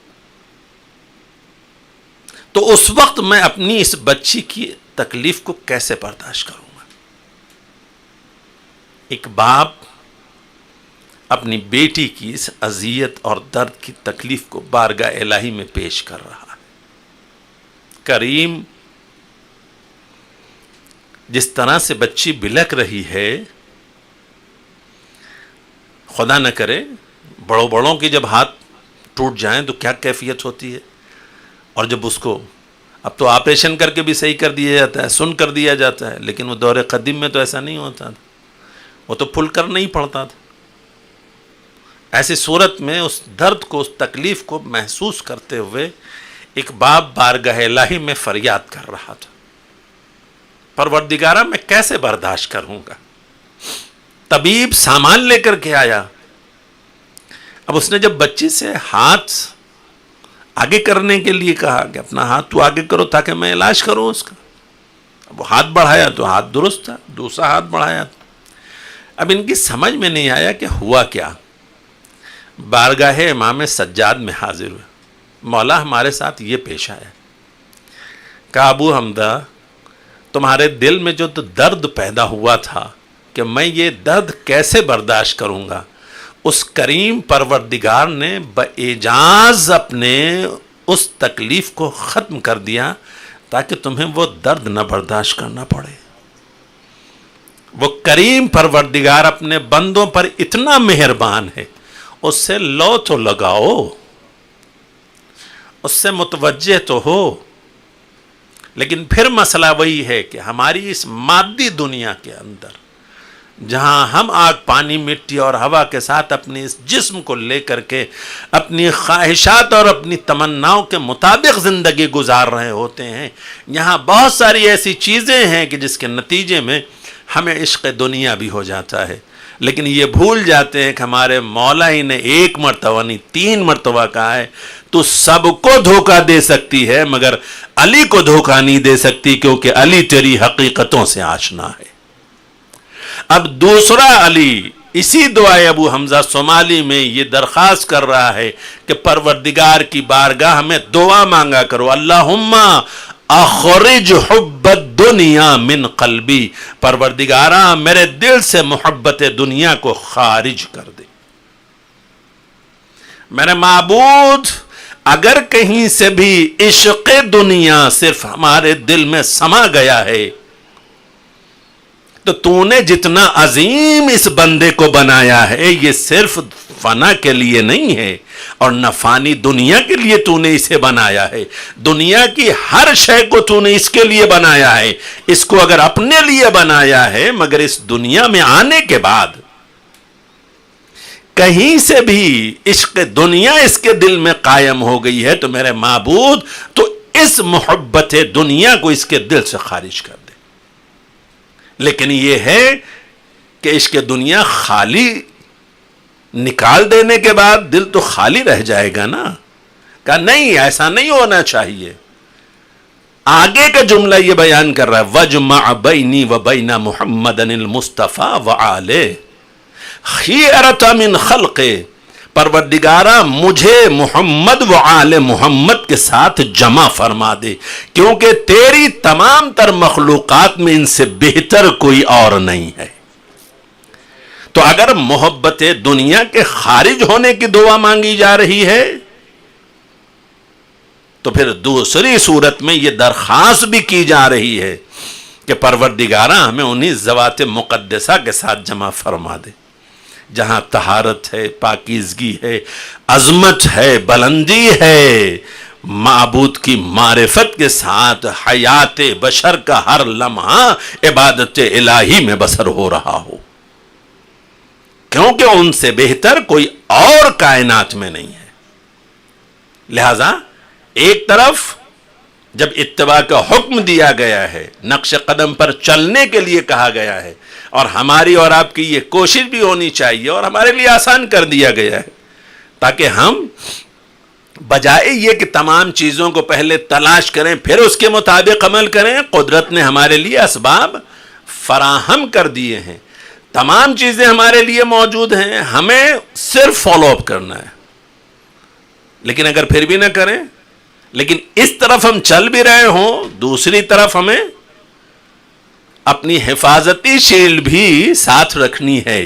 تو اس وقت میں اپنی اس بچی کی تکلیف کو کیسے برداشت کروں گا؟ ایک باپ اپنی بیٹی کی اس اذیت اور درد کی تکلیف کو بارگاہ الہی میں پیش کر رہا ہے. کریم، جس طرح سے بچی بلک رہی ہے، خدا نہ کرے بڑوں کی جب ہاتھ ٹوٹ جائیں تو کیا کیفیت ہوتی ہے. اور جب اس کو اب تو آپریشن کر کے بھی صحیح کر دیا جاتا ہے، سن کر دیا جاتا ہے، لیکن وہ دور قدیم میں تو ایسا نہیں ہوتا تھا، وہ تو پھل کر نہیں پڑتا تھا. ایسی صورت میں اس درد کو، اس تکلیف کو محسوس کرتے ہوئے ایک باپ بارگاہ الہی میں فریاد کر رہا تھا، پروردگارا میں کیسے برداشت کروں گا؟ طبیب سامان لے کر کے آیا. اب اس نے جب بچی سے ہاتھ آگے کرنے کے لیے کہا کہ اپنا ہاتھ تو آگے کرو تاکہ میں علاج کروں اس کا، اب وہ ہاتھ بڑھایا تو ہاتھ درست تھا، دوسرا ہاتھ بڑھایا تو اب ان کی سمجھ میں نہیں آیا کہ ہوا کیا. بارگاہ امام سجاد میں حاضر ہوئے. مولا ہمارے ساتھ یہ پیش آیا. کہا ابو حمزہ، تمہارے دل میں جو تو درد پیدا ہوا تھا کہ میں یہ درد کیسے برداشت کروں گا، اس کریم پروردگار نے باعجاز اپنے اس تکلیف کو ختم کر دیا تاکہ تمہیں وہ درد نہ برداشت کرنا پڑے. وہ کریم پروردگار اپنے بندوں پر اتنا مہربان ہے، اس سے لو تو لگاؤ، اس سے متوجہ تو ہو. لیکن پھر مسئلہ وہی ہے کہ ہماری اس مادی دنیا کے اندر جہاں ہم آگ پانی مٹی اور ہوا کے ساتھ اپنے اس جسم کو لے کر کے اپنی خواہشات اور اپنی تمناؤں کے مطابق زندگی گزار رہے ہوتے ہیں، یہاں بہت ساری ایسی چیزیں ہیں کہ جس کے نتیجے میں ہمیں عشق دنیا بھی ہو جاتا ہے. لیکن یہ بھول جاتے ہیں کہ ہمارے مولا ہی نے ایک مرتبہ نہیں 3 مرتبہ کہا ہے تو سب کو دھوکہ دے سکتی ہے مگر علی کو دھوکہ نہیں دے سکتی، کیونکہ علی تیری حقیقتوں سے آشنا ہے. اب دوسرا علی اسی دعائے ابو حمزہ صومالی میں یہ درخواست کر رہا ہے کہ پروردگار کی بارگاہ میں دعا مانگا کرو، اللہم اخرج حب الدنیا من قلبی، پروردگارا میرے دل سے محبت دنیا کو خارج کر دے۔ میرے معبود اگر کہیں سے بھی عشق دنیا صرف ہمارے دل میں سما گیا ہے تو نے جتنا عظیم اس بندے کو بنایا ہے یہ صرف فنا کے لیے نہیں ہے اور نہ فانی دنیا کے لیے نے اسے بنایا ہے، دنیا کی ہر شے کو نے اس کے لیے بنایا ہے، اس کو اگر اپنے لیے بنایا ہے مگر اس دنیا میں آنے کے بعد کہیں سے بھی عشق دنیا اس کے دل میں قائم ہو گئی ہے تو میرے معبود تو اس محبت دنیا کو اس کے دل سے خارج کر دے۔ لیکن یہ ہے کہ عشق دنیا خالی نکال دینے کے بعد دل تو خالی رہ جائے گا نا، کہا نہیں ایسا نہیں ہونا چاہیے۔ آگے کا جملہ یہ بیان کر رہا ہے وَجْمَعْ بَيْنِي وَبَيْنَ مُحَمَّدٍ الْمُصْطَفَى وَعَالِهِ خِيَرَةً مِّن خَلْقِهِ، پروردگارا مجھے محمد و آل محمد کے ساتھ جمع فرما دے، کیونکہ تیری تمام تر مخلوقات میں ان سے بہتر کوئی اور نہیں ہے۔ تو اگر محبت دنیا کے خارج ہونے کی دعا مانگی جا رہی ہے تو پھر دوسری صورت میں یہ درخواست بھی کی جا رہی ہے کہ پروردگارا ہمیں انہی ذوات مقدسہ کے ساتھ جمع فرما دے جہاں طہارت ہے، پاکیزگی ہے، عظمت ہے، بلندی ہے، معبود کی معرفت کے ساتھ حیات بشر کا ہر لمحہ عبادت الہی میں بسر ہو رہا ہو، کیونکہ ان سے بہتر کوئی اور کائنات میں نہیں ہے۔ لہذا ایک طرف جب اتباع کا حکم دیا گیا ہے، نقش قدم پر چلنے کے لیے کہا گیا ہے اور ہماری اور آپ کی یہ کوشش بھی ہونی چاہیے اور ہمارے لیے آسان کر دیا گیا ہے تاکہ ہم بجائے یہ کہ تمام چیزوں کو پہلے تلاش کریں پھر اس کے مطابق عمل کریں، قدرت نے ہمارے لیے اسباب فراہم کر دیے ہیں، تمام چیزیں ہمارے لیے موجود ہیں، ہمیں صرف فالو اپ کرنا ہے۔ لیکن اگر پھر بھی نہ کریں، لیکن اس طرف ہم چل بھی رہے ہوں، دوسری طرف ہمیں اپنی حفاظتی شیلڈ بھی ساتھ رکھنی ہے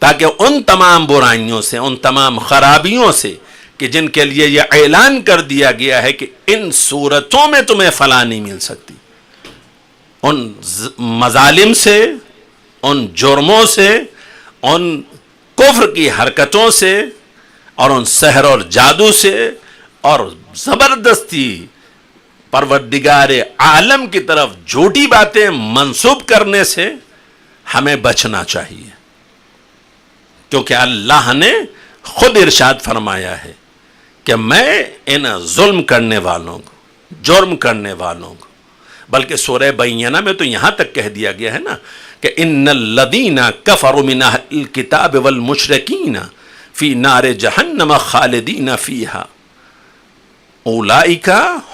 تاکہ ان تمام برائیوں سے، ان تمام خرابیوں سے کہ جن کے لیے یہ اعلان کر دیا گیا ہے کہ ان صورتوں میں تمہیں فلاح نہیں مل سکتی، ان مظالم سے، ان جرموں سے، ان کفر کی حرکتوں سے اور ان سحر اور جادو سے اور زبردستی پروردگار عالم کی طرف جھوٹی باتیں منسوب کرنے سے ہمیں بچنا چاہیے، کیونکہ اللہ نے خود ارشاد فرمایا ہے کہ میں ان ظلم کرنے والوں کو، جرم کرنے والوں کو، بلکہ سورہ بینہ میں تو یہاں تک کہہ دیا گیا ہے نا کہ ان الذین کفروا من اہل الکتاب والمشرکین فی نار جہنم خالدین فیہا اولئک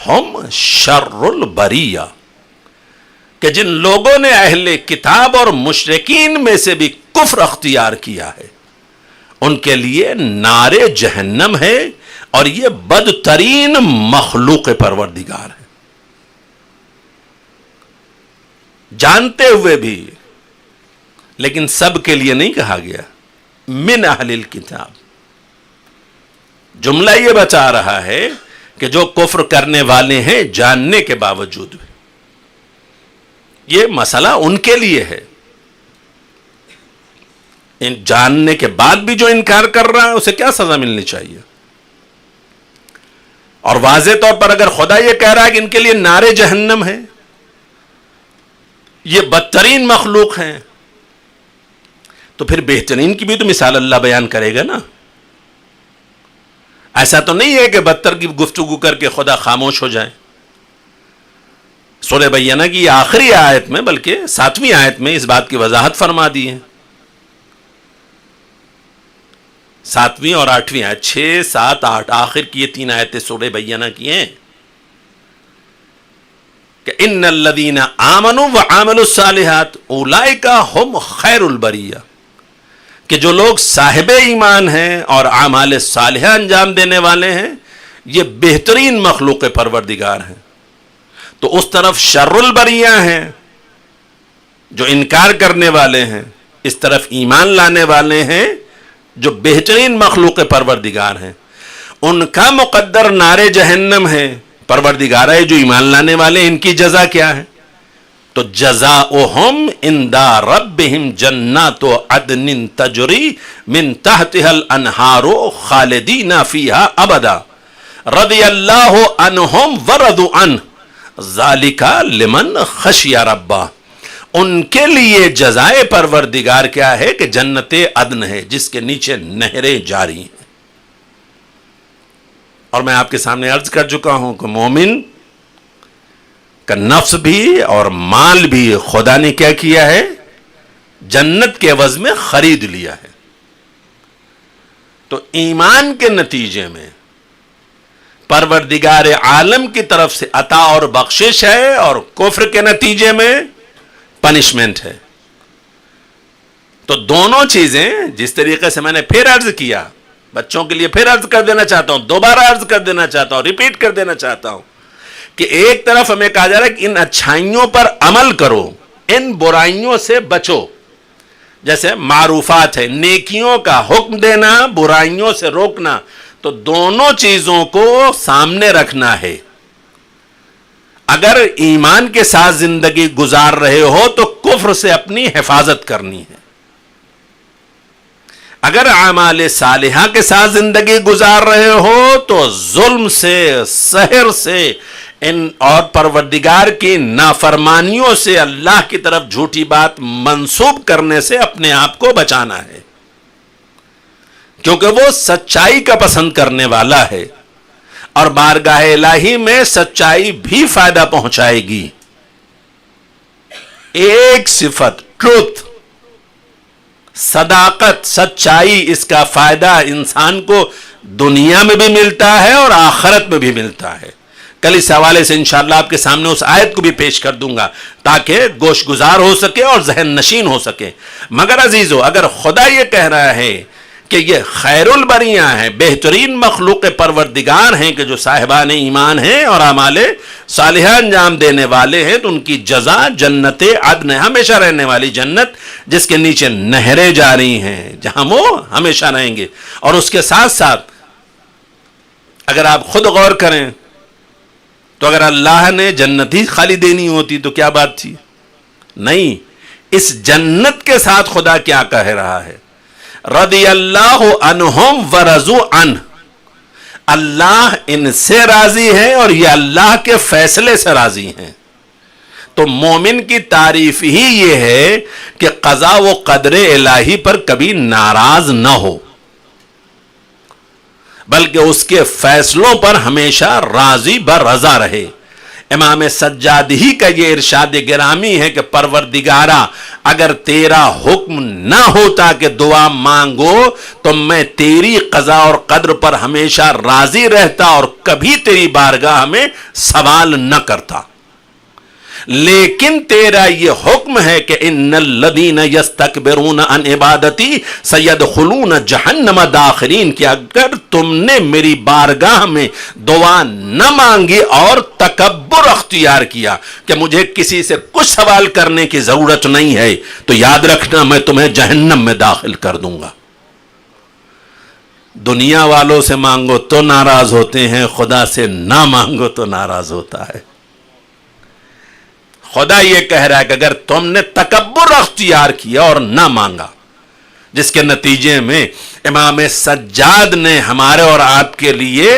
ہم شر البریہ، کہ جن لوگوں نے اہل کتاب اور مشرکین میں سے بھی کفر اختیار کیا ہے ان کے لیے نار جہنم ہے اور یہ بدترین مخلوق پروردگار ہے۔ جانتے ہوئے بھی، لیکن سب کے لیے نہیں کہا گیا، من اہل الکتاب، جملہ یہ بتا رہا ہے کہ جو کفر کرنے والے ہیں جاننے کے باوجود بھی، یہ مسئلہ ان کے لیے ہے، جاننے کے بعد بھی جو انکار کر رہا ہے اسے کیا سزا ملنی چاہیے؟ اور واضح طور پر اگر خدا یہ کہہ رہا ہے کہ ان کے لیے نار جہنم ہے، یہ بدترین مخلوق ہیں، تو پھر بہترین کی بھی تو مثال اللہ بیان کرے گا نا۔ ایسا تو نہیں ہے کہ بدتر کی گفتگو کر کے خدا خاموش ہو جائے۔ سورہ بینہ کی آخری آیت میں، بلکہ 7ویں آیت میں اس بات کی وضاحت فرما دی ہے، 7ویں اور 8ویں آیت، 6، 7، 8 آخر کی یہ 3 آیتیں سورہ بینہ کی ہیں کہ ان الذین آمنوا وعملوا الصالحات اولئک هم خیر البریہ، کہ جو لوگ صاحب ایمان ہیں اور اعمال صالحہ انجام دینے والے ہیں یہ بہترین مخلوق پروردگار ہیں۔ تو اس طرف شر البریہ ہیں جو انکار کرنے والے ہیں، اس طرف ایمان لانے والے ہیں جو بہترین مخلوق پروردگار ہیں. ان کا مقدر نار جہنم ہے. پروردگار ہے جو ایمان لانے والے، ان کی جزا کیا ہے؟ تو جزاؤہم عند ربہم جنات عدن تجری من تحتها الانہار خالدین فیہا ابدا رضی اللہ عنہم ورضوا عنہ ذالک لمن خشی ربہ. ان کے لیے جزائے پروردگار کیا ہے کہ جنت عدن ہے جس کے نیچے نہریں جاری ہیں. اور میں آپ کے سامنے عرض کر چکا ہوں کہ مومن کا نفس بھی اور مال بھی خدا نے کیا کیا ہے؟ جنت کے عوض میں خرید لیا ہے. تو ایمان کے نتیجے میں پروردگار عالم کی طرف سے عطا اور بخشش ہے، اور کفر کے نتیجے میں پنشمنٹ ہے. تو دونوں چیزیں جس طریقے سے میں نے پھر عرض کیا، بچوں کے لیے پھر عرض کر دینا چاہتا ہوں، دوبارہ عرض کر دینا چاہتا ہوں، ریپیٹ کر دینا چاہتا ہوں کہ ایک طرف ہمیں کہا جا رہا ہے کہ ان اچھائیوں پر عمل کرو، ان برائیوں سے بچو. جیسے معروفات ہے، نیکیوں کا حکم دینا، برائیوں سے روکنا، تو دونوں چیزوں کو سامنے رکھنا ہے. اگر ایمان کے ساتھ زندگی گزار رہے ہو تو کفر سے اپنی حفاظت کرنی ہے. اگر اعمال صالحہ کے ساتھ زندگی گزار رہے ہو تو ظلم سے، سحر سے، اور پروردگار کی نافرمانیوں سے، اللہ کی طرف جھوٹی بات منسوب کرنے سے اپنے آپ کو بچانا ہے، کیونکہ وہ سچائی کا پسند کرنے والا ہے، اور بارگاہ الہی میں سچائی بھی فائدہ پہنچائے گی. ایک صفت، ٹروتھ، صداقت، سچائی، اس کا فائدہ انسان کو دنیا میں بھی ملتا ہے اور آخرت میں بھی ملتا ہے. کل اس حوالے سے انشاءاللہ آپ کے سامنے اس آیت کو بھی پیش کر دوں گا تاکہ گوش گزار ہو سکے اور ذہن نشین ہو سکے. مگر عزیزو، اگر خدا یہ کہہ رہا ہے کہ یہ خیر البریہ ہیں، بہترین مخلوق پروردگار ہیں کہ جو صاحبان ایمان ہیں اور اعمال صالحہ انجام دینے والے ہیں، تو ان کی جزا جنت عدن، ہمیشہ رہنے والی جنت جس کے نیچے نہریں جاری ہیں، جہاں وہ ہمیشہ رہیں گے. اور اس کے ساتھ ساتھ اگر آپ خود غور کریں تو اگر اللہ نے جنت ہی خالی دینی ہوتی تو کیا بات تھی؟ نہیں، اس جنت کے ساتھ خدا کیا کہہ رہا ہے؟ رضی اللہ عنہم ورضوا عنہ، اللہ ان سے راضی ہے اور یہ اللہ کے فیصلے سے راضی ہیں. تو مومن کی تعریف ہی یہ ہے کہ قضا و قدر الہی پر کبھی ناراض نہ ہو، بلکہ اس کے فیصلوں پر ہمیشہ راضی برضا رہے. امام سجاد ہی کا یہ ارشاد گرامی ہے کہ پروردگارا، اگر تیرا حکم نہ ہوتا کہ دعا مانگو تو میں تیری قضا اور قدر پر ہمیشہ راضی رہتا اور کبھی تیری بارگاہ میں سوال نہ کرتا. لیکن تیرا یہ حکم ہے کہ ان الذین یستکبرون عن عبادتی سیدخلون جہنم داخرین، کہ اگر تم نے میری بارگاہ میں دعا نہ مانگی اور تکبر اختیار کیا کہ مجھے کسی سے کچھ سوال کرنے کی ضرورت نہیں ہے، تو یاد رکھنا میں تمہیں جہنم میں داخل کر دوں گا. دنیا والوں سے مانگو تو ناراض ہوتے ہیں، خدا سے نہ مانگو تو ناراض ہوتا ہے. خدا یہ کہہ رہا ہے کہ اگر تم نے تکبر اختیار کیا اور نہ مانگا، جس کے نتیجے میں امام سجاد نے ہمارے اور آپ کے لیے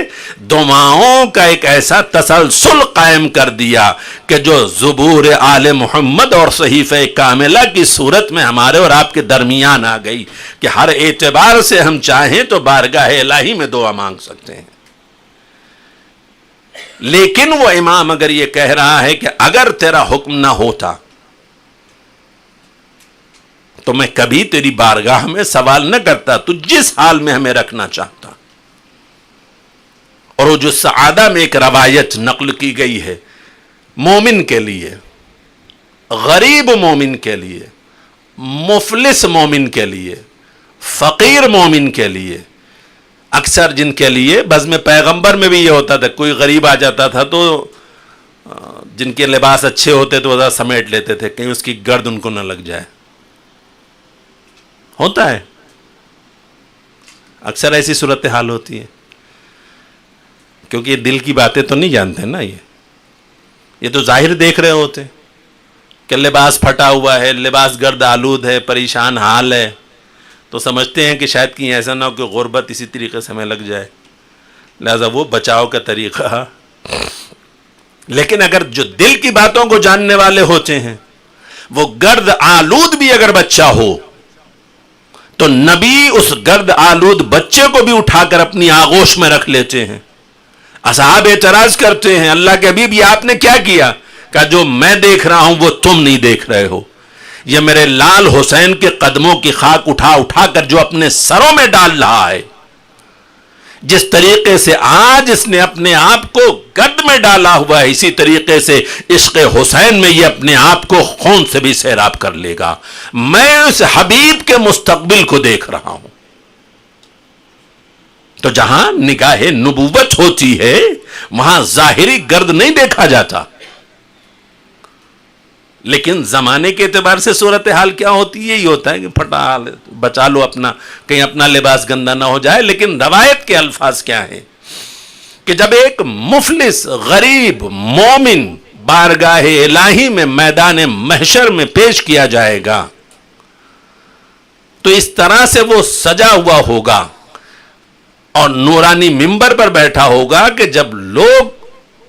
دعاؤں کا ایک ایسا تسلسل قائم کر دیا کہ جو زبور آل محمد اور صحیفہ کاملہ کی صورت میں ہمارے اور آپ کے درمیان آ گئی کہ ہر اعتبار سے ہم چاہیں تو بارگاہ الہی میں دعا مانگ سکتے ہیں. لیکن وہ امام اگر یہ کہہ رہا ہے کہ اگر تیرا حکم نہ ہوتا تو میں کبھی تیری بارگاہ میں سوال نہ کرتا، تو جس حال میں ہمیں رکھنا چاہتا. اور وہ جو سعادہ میں ایک روایت نقل کی گئی ہے مومن کے لیے، غریب مومن کے لیے، مفلس مومن کے لیے، فقیر مومن کے لیے، اکثر جن کے لیے بزم پیغمبر میں بھی یہ ہوتا تھا، کوئی غریب آ جاتا تھا تو جن کے لباس اچھے ہوتے تو وہ ذرا سمیٹ لیتے تھے کہیں اس کی گرد ان کو نہ لگ جائے. ہوتا ہے اکثر ایسی صورتحال ہوتی ہے, کیونکہ یہ دل کی باتیں تو نہیں جانتے نا, یہ تو ظاہر دیکھ رہے ہوتے کہ لباس پھٹا ہوا ہے, لباس گرد آلود ہے, پریشان حال ہے, تو سمجھتے ہیں کہ شاید کہیں ایسا نہ ہو کہ غربت اسی طریقے سے ہمیں لگ جائے, لہذا وہ بچاؤ کا طریقہ. لیکن اگر جو دل کی باتوں کو جاننے والے ہوتے ہیں, وہ گرد آلود بھی اگر بچہ ہو تو نبی اس گرد آلود بچے کو بھی اٹھا کر اپنی آغوش میں رکھ لیتے ہیں. اصحاب اعتراض کرتے ہیں, اللہ کے حبیب یہ آپ نے کیا کیا؟ کہ جو میں دیکھ رہا ہوں وہ تم نہیں دیکھ رہے ہو. یہ میرے لال حسین کے قدموں کی خاک اٹھا اٹھا کر جو اپنے سروں میں ڈال رہا ہے, جس طریقے سے آج اس نے اپنے آپ کو گرد میں ڈالا ہوا ہے, اسی طریقے سے عشق حسین میں یہ اپنے آپ کو خون سے بھی سیراب کر لے گا. میں اس حبیب کے مستقبل کو دیکھ رہا ہوں. تو جہاں نگاہ نبوت ہوتی ہے وہاں ظاہری گرد نہیں دیکھا جاتا, لیکن زمانے کے اعتبار سے صورتحال کیا ہوتی ہے, یہی ہوتا ہے کہ پھٹا حال بچا لو اپنا, کہیں اپنا لباس گندا نہ ہو جائے. لیکن روایت کے الفاظ کیا ہیں کہ جب ایک مفلس غریب مومن بارگاہ الہی میں میدان محشر میں پیش کیا جائے گا تو اس طرح سے وہ سجا ہوا ہوگا اور نورانی منبر پر بیٹھا ہوگا کہ جب لوگ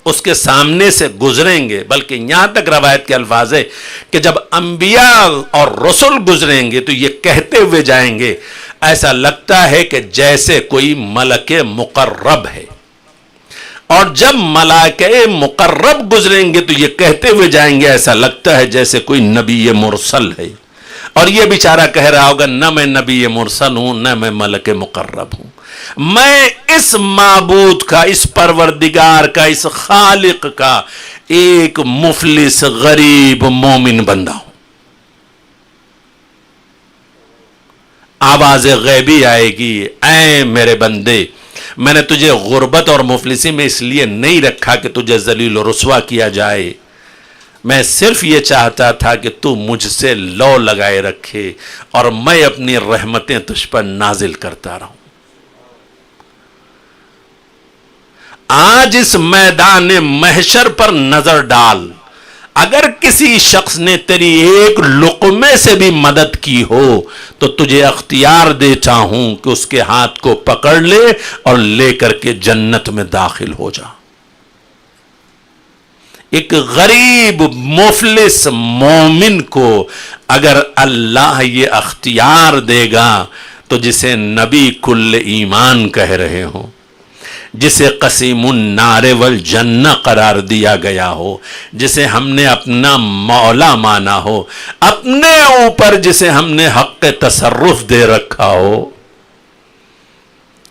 اس کے سامنے سے گزریں گے, بلکہ یہاں تک روایت کے الفاظ ہے کہ جب انبیاء اور رسول گزریں گے تو یہ کہتے ہوئے جائیں گے ایسا لگتا ہے کہ جیسے کوئی ملک مقرب ہے, اور جب ملائکہ مقرب گزریں گے تو یہ کہتے ہوئے جائیں گے ایسا لگتا ہے جیسے کوئی نبی مرسل ہے. اور یہ بیچارہ کہہ رہا ہوگا نہ میں نبی مرسل ہوں نہ میں ملک مقرب ہوں, میں اس معبود کا, اس پروردگار کا, اس خالق کا ایک مفلس غریب مومن بندہ ہوں. آواز غیبی آئے گی, اے میرے بندے میں نے تجھے غربت اور مفلسی میں اس لیے نہیں رکھا کہ تجھے ذلیل و رسوا کیا جائے, میں صرف یہ چاہتا تھا کہ تو مجھ سے لو لگائے رکھے اور میں اپنی رحمتیں تجھ پر نازل کرتا رہوں. آج اس میدان محشر پر نظر ڈال, اگر کسی شخص نے تیری ایک لقمے سے بھی مدد کی ہو تو تجھے اختیار دیتا ہوں کہ اس کے ہاتھ کو پکڑ لے اور لے کر کے جنت میں داخل ہو جا. ایک غریب مفلس مومن کو اگر اللہ یہ اختیار دے گا تو جسے نبی کل ایمان کہہ رہے ہوں, جسے قسیم النار والجنہ قرار دیا گیا ہو, جسے ہم نے اپنا مولا مانا ہو, اپنے اوپر جسے ہم نے حق تصرف دے رکھا ہو,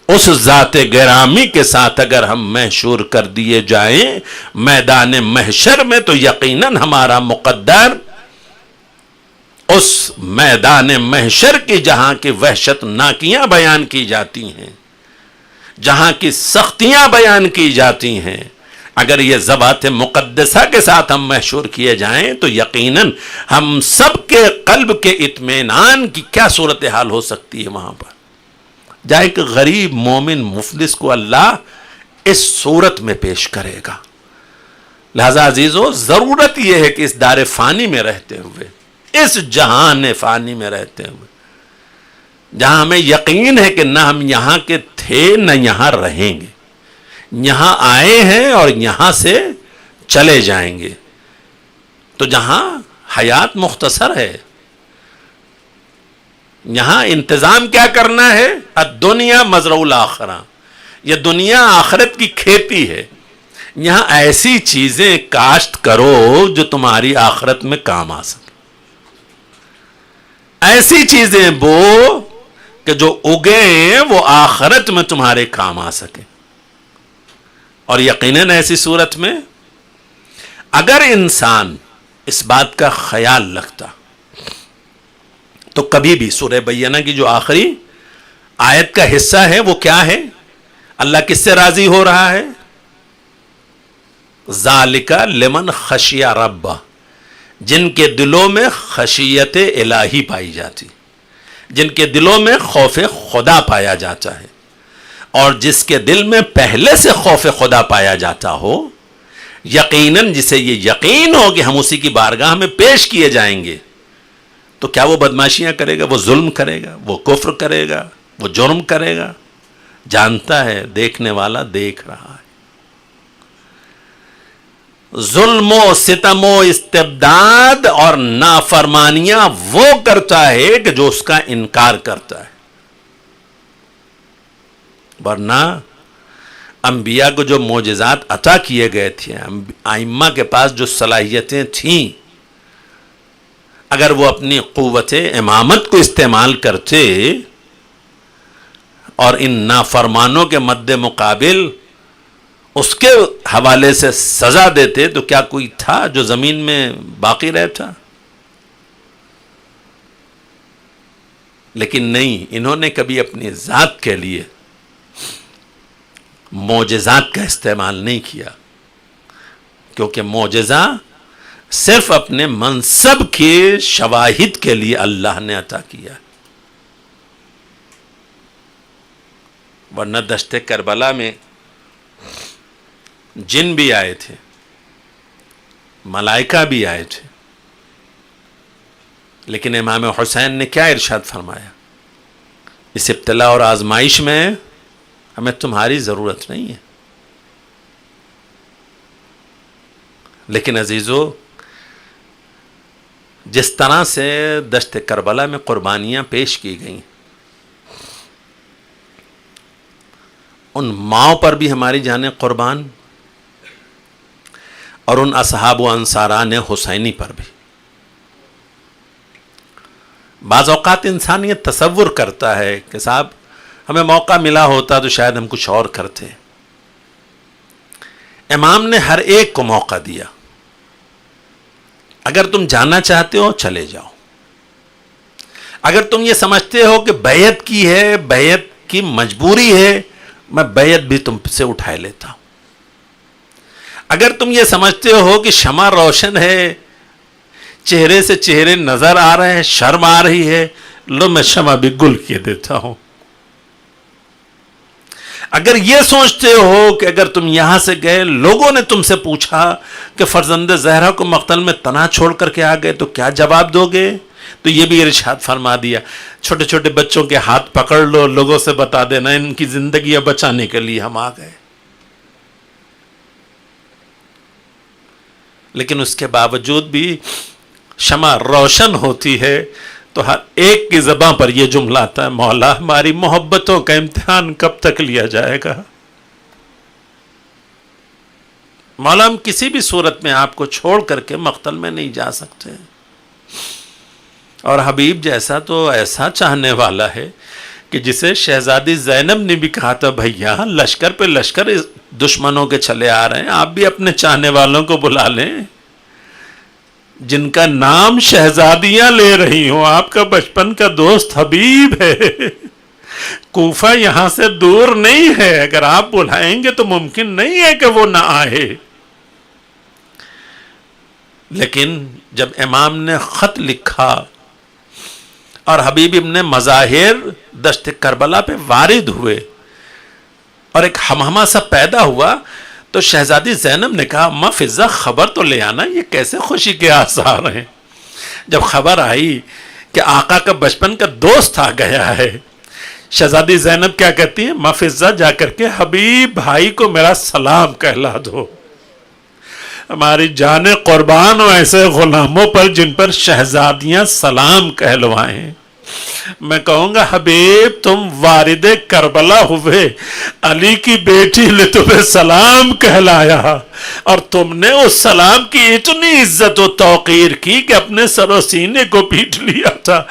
اس ذات گرامی کے ساتھ اگر ہم محشور کر دیے جائیں میدان محشر میں تو یقیناً ہمارا مقدر اس میدان محشر کی جہاں کی وحشت ناکیاں بیان کی جاتی ہیں, جہاں کی سختیاں بیان کی جاتی ہیں, اگر یہ ذوات مقدسہ کے ساتھ ہم محشور کیے جائیں تو یقیناً ہم سب کے قلب کے اطمینان کی کیا صورتحال ہو سکتی ہے وہاں پر. جہاں ایک غریب مومن مفلس کو اللہ اس صورت میں پیش کرے گا. لہذا عزیزو ضرورت یہ ہے کہ اس دار فانی میں رہتے ہوئے, اس جہان فانی میں رہتے ہوئے, جہاں ہمیں یقین ہے کہ نہ ہم یہاں کے تھے نہ یہاں رہیں گے, یہاں آئے ہیں اور یہاں سے چلے جائیں گے, تو جہاں حیات مختصر ہے یہاں انتظام کیا کرنا ہے؟ الدنیا مزرع الاخرہ, یہ دنیا آخرت کی کھیتی ہے. یہاں ایسی چیزیں کاشت کرو جو تمہاری آخرت میں کام آ سکے, ایسی چیزیں بو کہ جو اگیں وہ آخرت میں تمہارے کام آ سکے. اور یقیناً ایسی صورت میں اگر انسان اس بات کا خیال رکھتا تو کبھی بھی سورہ بینہ کی جو آخری آیت کا حصہ ہے وہ کیا ہے؟ اللہ کس سے راضی ہو رہا ہے؟ ذالکا لمن خشیہ ربہ، جن کے دلوں میں خشیت الہی پائی جاتی، جن کے دلوں میں خوف خدا پایا جاتا ہے. اور جس کے دل میں پہلے سے خوف خدا پایا جاتا ہو، یقیناً جسے یہ یقین ہو کہ ہم اسی کی بارگاہ میں پیش کیے جائیں گے، تو کیا وہ بدماشیاں کرے گا، وہ ظلم کرے گا، وہ کفر کرے گا، وہ جرم کرے گا؟ جانتا ہے، دیکھنے والا دیکھ رہا ہے. ظلم و ستم و استبداد اور نافرمانیاں وہ کرتا ہے کہ جو اس کا انکار کرتا ہے. ورنہ انبیاء کو جو معجزات عطا کیے گئے تھے، ائمہ کے پاس جو صلاحیتیں تھیں، اگر وہ اپنی قوت امامت کو استعمال کرتے اور ان نافرمانوں کے مد مقابل اس کے حوالے سے سزا دیتے، تو کیا کوئی تھا جو زمین میں باقی رہتا؟ لیکن نہیں، انہوں نے کبھی اپنی ذات کے لیے معجزات کا استعمال نہیں کیا، کیونکہ معجزہ صرف اپنے منصب کے شواہد کے لیے اللہ نے عطا کیا. ورنہ دشت کربلا میں جن بھی آئے تھے، ملائکہ بھی آئے تھے، لیکن امام حسین نے کیا ارشاد فرمایا؟ اس ابتلا اور آزمائش میں ہمیں تمہاری ضرورت نہیں ہے. لیکن عزیزو، جس طرح سے دشت کربلا میں قربانیاں پیش کی گئیں، ان ماؤں پر بھی ہماری جانیں قربان، اور ان اصحاب و انصاران حسینی پر بھی. بعض اوقات انسان یہ تصور کرتا ہے کہ صاحب ہمیں موقع ملا ہوتا تو شاید ہم کچھ اور کرتے. امام نے ہر ایک کو موقع دیا، اگر تم جانا چاہتے ہو چلے جاؤ، اگر تم یہ سمجھتے ہو کہ بیعت کی ہے، بیعت کی مجبوری ہے، میں بیعت بھی تم سے اٹھائے لیتا ہوں. اگر تم یہ سمجھتے ہو کہ شمع روشن ہے، چہرے سے چہرے نظر آ رہے ہیں، شرم آ رہی ہے، لو میں شمع بھی گل کیے دیتا ہوں. اگر یہ سوچتے ہو کہ اگر تم یہاں سے گئے، لوگوں نے تم سے پوچھا کہ فرزند زہرا کو مقتل میں تنہا چھوڑ کر کے آ گئے تو کیا جواب دو گے، تو یہ بھی ارشاد فرما دیا، چھوٹے چھوٹے بچوں کے ہاتھ پکڑ لو، لوگوں سے بتا دینا ان کی زندگیاں بچانے کے لیے ہم آ گئے. لیکن اس کے باوجود بھی شمع روشن ہوتی ہے تو ہر ایک کی زبان پر یہ جملہ آتا ہے، مولا ہماری محبتوں کا امتحان کب تک لیا جائے گا؟ مولا ہم کسی بھی صورت میں آپ کو چھوڑ کر کے مقتل میں نہیں جا سکتے. اور حبیب جیسا تو ایسا چاہنے والا ہے کہ جسے شہزادی زینب نے بھی کہا تھا، بھیا لشکر پہ لشکر دشمنوں کے چلے آ رہے ہیں، آپ بھی اپنے چاہنے والوں کو بلا لیں جن کا نام شہزادیاں لے رہی ہوں. آپ کا بچپن کا دوست حبیب ہے، کوفہ یہاں سے دور نہیں ہے، اگر آپ بلائیں گے تو ممکن نہیں ہے کہ وہ نہ آئے. لیکن جب امام نے خط لکھا اور حبیب ابن مظاہر دشت کربلا پہ وارد ہوئے اور ایک ہمہمہ سا پیدا ہوا، تو شہزادی زینب نے کہا، اماں فضہ خبر تو لے آنا، یہ کیسے خوشی کے آثار ہیں. جب خبر آئی کہ آقا کا بچپن کا دوست آ گیا ہے، شہزادی زینب کیا کہتی ہیں، اماں فضہ جا کر کے حبیب بھائی کو میرا سلام کہلا دو. ہماری جانیں قربان ہو ایسے غلاموں پر جن پر شہزادیاں سلام کہلوائیں. میں کہوں گا حبیب تم والد کربلا ہوئے، علی کی بیٹی نے تمہیں سلام کہلایا اور تم نے اس سلام کی اتنی عزت و توقیر کی کہ اپنے سر و سینے کو پیٹ لیا تھا.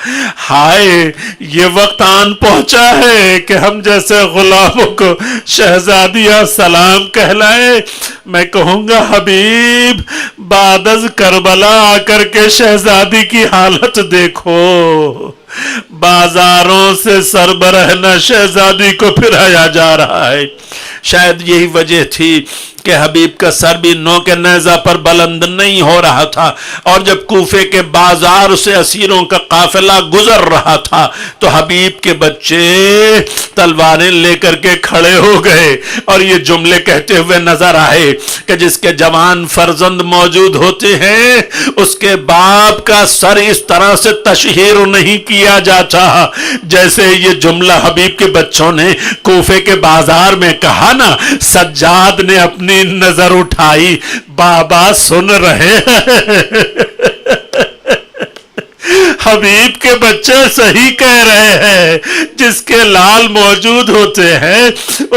ہائے یہ وقت آن پہنچا ہے کہ ہم جیسے غلاموں کو شہزادیاں سلام کہلائے. میں کہوں گا حبیب بعد از کربلا آ کر کے شہزادی کی حالت دیکھو، بازاروں سے سربراہ شہزادی کو پھرایا جا رہا ہے. شاید یہی وجہ تھی کہ حبیب کا سر بھی نوک نیزہ پر بلند نہیں ہو رہا تھا، اور جب کوفے کے بازار سے اسیروں کا قافلہ گزر رہا تھا تو حبیب کے بچے تلواریں لے کر کے کھڑے ہو گئے اور یہ جملے کہتے ہوئے نظر آئے کہ جس کے جوان فرزند موجود ہوتے ہیں اس کے باپ کا سر اس طرح سے تشہیر نہیں کیا جاتا جیسے یہ جملہ حبیب کے بچوں نے کوفے کے بازار میں کہا نا۔ سجاد نے اپنی نظر اٹھائی، بابا سن رہے ہیں حبیب کے بچے صحیح کہہ رہے ہیں، جس کے لال موجود ہوتے ہیں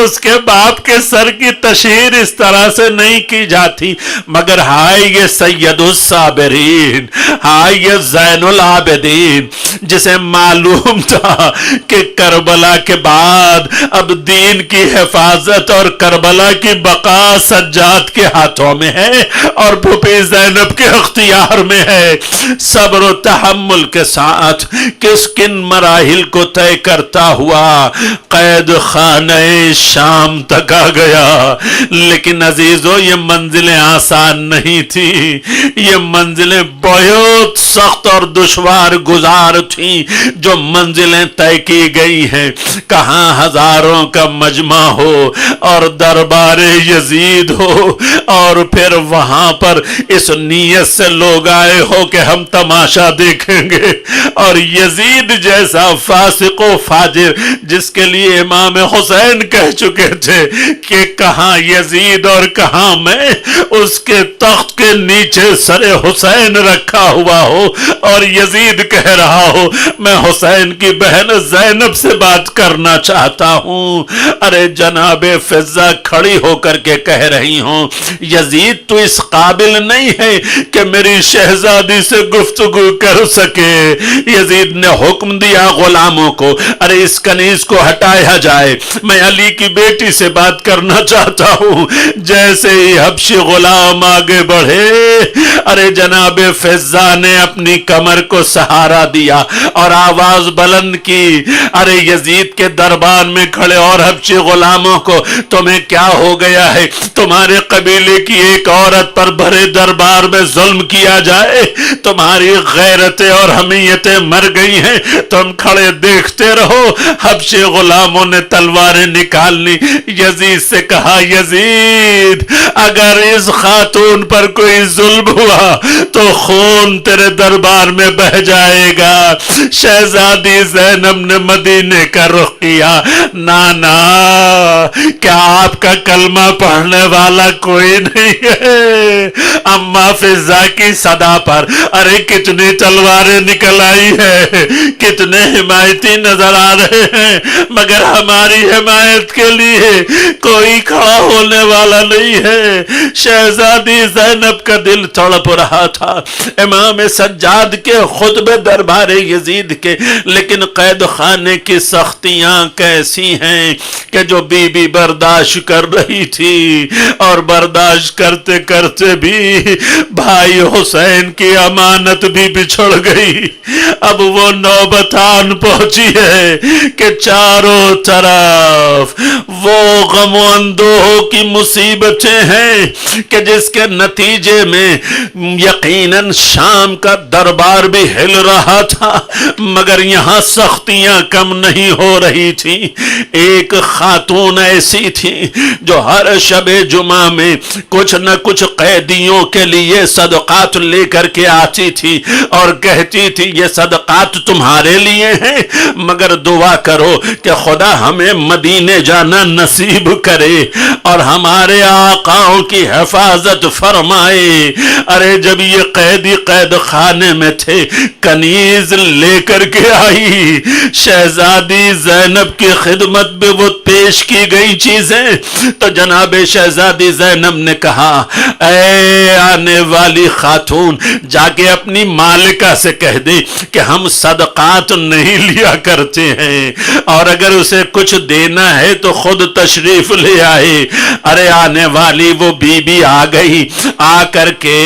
اس کے باپ کے سر کی تشہیر اس طرح سے نہیں کی جاتی، مگر ہائے یہ سید الصابرین، ہائے یہ زین العابدین، جسے معلوم تھا کہ کربلا کے بعد اب دین کی حفاظت اور کربلا کی بقا سجاد کے ہاتھوں میں ہے اور پھوپھی زینب کے اختیار میں ہے۔ صبر و تحمل کے ساتھ کس کن مراحل کو طے کرتا ہوا قید خانہ شام تک آ گیا، لیکن عزیزو یہ منزلیں آسان نہیں تھی، یہ منزلیں بہت سخت اور دشوار گزار تھیں جو منزلیں طے کی گئی ہیں۔ کہاں ہزاروں کا مجمع ہو اور دربار یزید ہو اور پھر وہاں پر اس نیت سے لوگ آئے ہو کہ ہم تماشا دیکھیں گے، اور یزید جیسا فاسق و فاجر جس کے لیے امام حسین کہہ چکے تھے کہ کہاں یزید اور کہاں میں، اس کے تخت کے نیچے سر حسین رکھا ہوا ہو اور یزید کہہ رہا ہو میں حسین کی بہن زینب سے بات کرنا چاہتا ہوں۔ ارے جناب فضہ کھڑی ہو کر کے کہہ رہی ہوں یزید تو اس قابل نہیں ہے کہ میری شہزادی سے گفتگو کر سکے۔ یزید نے حکم دیا غلاموں کو، ارے اس کنیز کو ہٹایا جائے، میں علی کی بیٹی سے بات کرنا چاہتا ہوں۔ جیسے ہی حبشی غلام آگے بڑھے، ارے جناب فضہ نے اپنی کمر کو سہارا دیا اور آواز بلند کی، ارے یزید کے دربار میں کھڑے اور حبشی غلاموں کو تمہیں کیا ہو گیا ہے؟ تمہارے قبیلے کی ایک عورت پر بھرے دربار میں ظلم کیا جائے، تمہاری غیرتیں اور حمیتیں مر گئی ہیں، تم کھڑے دیکھتے رہو۔ حبشی غلاموں نے تلواریں نکال لی، یزید سے کہا یزید اگر اس خاتون پر کوئی ظلم ہوا تو خون تیرے دربار میں بہ جائے گا۔ شہزادی زینب نے مدینے کا رخ کیا، نانا کیا آپ کا کلمہ پڑھنے والا کوئی نہیں ہے؟ اما فضہ کی صدا پر ارے کتنی تلواریں نکل آئی ہے، کتنے حمایتی نظر آ رہے ہیں، مگر ہماری حمایت کے لیے کوئی کھڑا ہونے والا نہیں ہے۔ شہزادی زینب کا دل تڑپ رہا تھا امام سجاد کے خطبے دربار یزید کے، لیکن قید خانے کی سختیاں کیسی ہیں کہ جو بی بی برداشت کر رہی تھی، اور برداشت کرتے کرتے بھی بھائی حسین کی امانت بھی بچھڑ گئی۔ اب وہ نوبت آن پہنچی ہے کہ چاروں طرف وہ غم و اندوہ کی مصیبتیں ہیں کہ جس کے نتیجے میں یقیناً شام کا دربار بھی ہل رہا تھا، مگر یہاں سختیاں کم نہیں ہو رہی تھی۔ ایک خاتون ایسی تھی جو ہر شب جمعہ میں کچھ نہ کچھ قیدیوں کے لیے صدقات لے کر کے آتی تھی اور کہتی تھی یہ صدقات تمہارے لیے ہیں، مگر دعا کرو کہ خدا ہمیں مدینے جانا نصیب کرے اور ہمارے آقاؤں کی حفاظت فرمائے۔ ارے جب یہ قیدی قید خانے میں تھے، کنیز لے کر کے آئی، شہزادی زینب کی خدمت میں وہ پیش کی گئی چیزیں، تو جناب شہزادی زینب نے کہا اے آنے والی خاتون، جا کے اپنی مالکہ سے کہہ کہہ دے کہ ہم صدقات نہیں لیا کرتے ہیں، اور اگر اسے کچھ دینا ہے تو خود تشریف لے آئے۔ ارے آنے والی وہ بی بی آ گئی، آ کر کے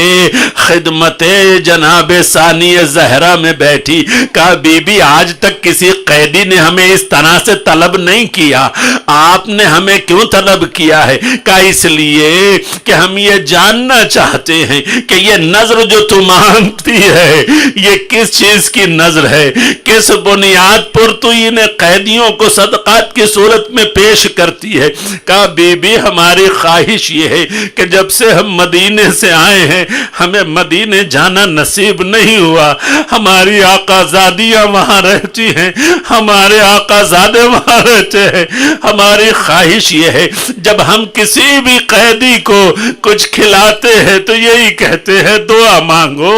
خدمت جناب ثانی زہرا میں بیٹھی، کہا بی بی آج تک کسی قیدی نے ہمیں اس طرح سے طلب نہیں کیا، آپ نے ہمیں کیوں طلب کیا ہے؟ کہا اس لیے کہ ہم یہ جاننا چاہتے ہیں کہ یہ نظر جو تو مانگتی ہے یہ کس چیز کی نظر ہے، کس بنیاد پر تو انہیں قیدیوں کو صدقات کی صورت میں پیش کرتی ہے؟ کہا بی بی ہماری خواہش یہ ہے کہ جب سے ہم مدینے سے آئے ہیں ہمیں مدینے جانا نصیب نہیں ہوا، ہماری آقا زادیاں وہاں رہتی ہیں، ہمارے آقا زادے وہاں رہتے ہیں، ہماری خواہش یہ ہے جب ہم کسی بھی قیدی کو کچھ کھلاتے ہیں تو یہی کہتے ہیں دعا مانگو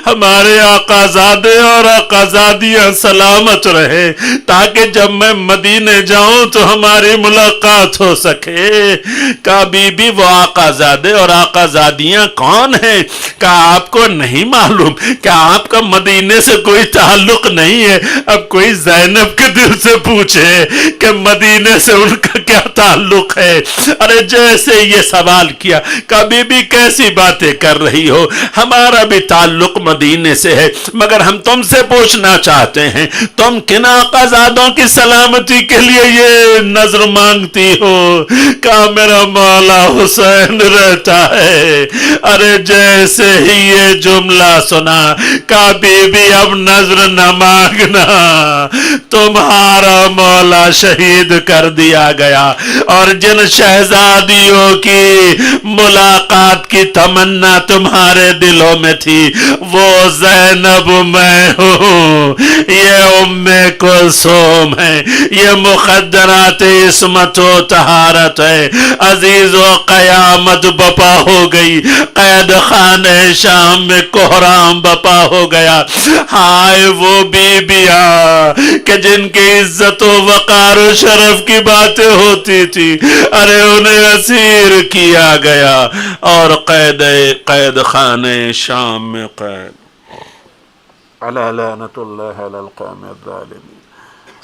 ہمارے آقا زادے اور آقا زادیاں سلامت رہے، تاکہ جب میں مدینے جاؤں تو ہماری ملاقات ہو سکے۔ کہا بی بی وہ آقا زادے اور آقا زادیاں کون ہیں؟ کہا آپ کو نہیں معلوم؟ کیا آپ کا مدینے سے کوئی تعلق نہیں ہے؟ اب کوئی زینب کے دل سے پوچھے کہ مدینے سے ان کا کیا تعلق ہے؟ ارے جیسے یہ سوال کیا، کہا بی بی کیسی باتیں کر رہی ہو، ہمارا بھی تعلق مدینے سے ہے، مگر ہم تم سے پوچھنا چاہتے ہیں تم کن آقا زادوں کی سلامتی کے لیے یہ نظر مانگتی ہو؟ کہا میرا مولا حسین رہتا ہے۔ ارے جیسے ہی یہ جملہ سنا، کہا بی بی اب نظر نہ مانگنا، تمہارا مولا شہید کر دیا گیا، اور جن شہزادیوں کی ملاقات کی تمنا تمہارے دلوں میں تھی وہ زینب میں ہوں، یہ ام کلثوم ہے، یہ مخدرات عصمت و طہارت ہے۔ عزیز و قیامت بپا ہو گئی، قید خانہ شام میں کوہرام بپا ہو گیا۔ ہائے وہ بیبیاں کہ جن کی عزت و وقار و شرف کی باتیں ہوتی تھی، ارے انہیں اسیر کیا گیا اور قید خانہ شام میں قید۔ علی لعنت اللہ علی القوم الظالمین۔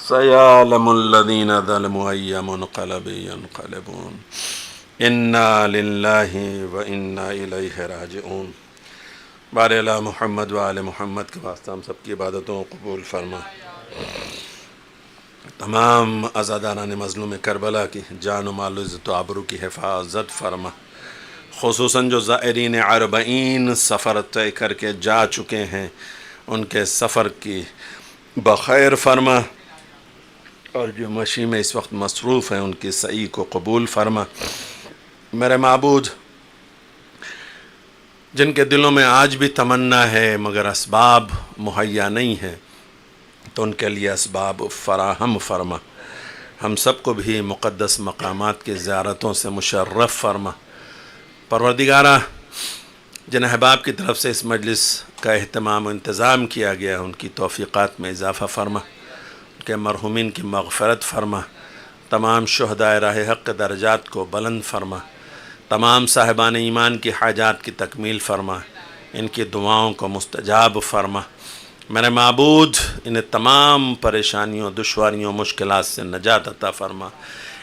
سیعلم الذین ظلموا ای منقلب ینقلبون۔ انا للہ و انا الیہ راجعون۔ بار الا محمد و آل محمد کے واسطہ ہم سب کی عبادتوں قبول فرما۔ تمام عزاداران مظلوم کربلا کی جان و مال و عزت و آبرو کی حفاظت فرما، خصوصاً جو زائرین اربعین سفر طے کر کے جا چکے ہیں ان کے سفر کی بخیر فرما، اور جو مشی میں اس وقت مصروف ہیں ان کی سعی کو قبول فرما۔ میرے معبود جن کے دلوں میں آج بھی تمنا ہے مگر اسباب مہیا نہیں ہے تو ان کے لیے اسباب فراہم فرما، ہم سب کو بھی مقدس مقامات کی زیارتوں سے مشرف فرما۔ پروردگارہ جن احباب کی طرف سے اس مجلس کا اہتمام و انتظام کیا گیا ان کی توفیقات میں اضافہ فرما، ان کے مرحومین کی مغفرت فرما، تمام شہدائے راہ حق کے درجات کو بلند فرما، تمام صاحبان ایمان کی حاجات کی تکمیل فرما، ان کی دعاؤں کو مستجاب فرما۔ میرے معبود انہیں تمام پریشانیوں، دشواریوں، مشکلات سے نجات عطا فرما،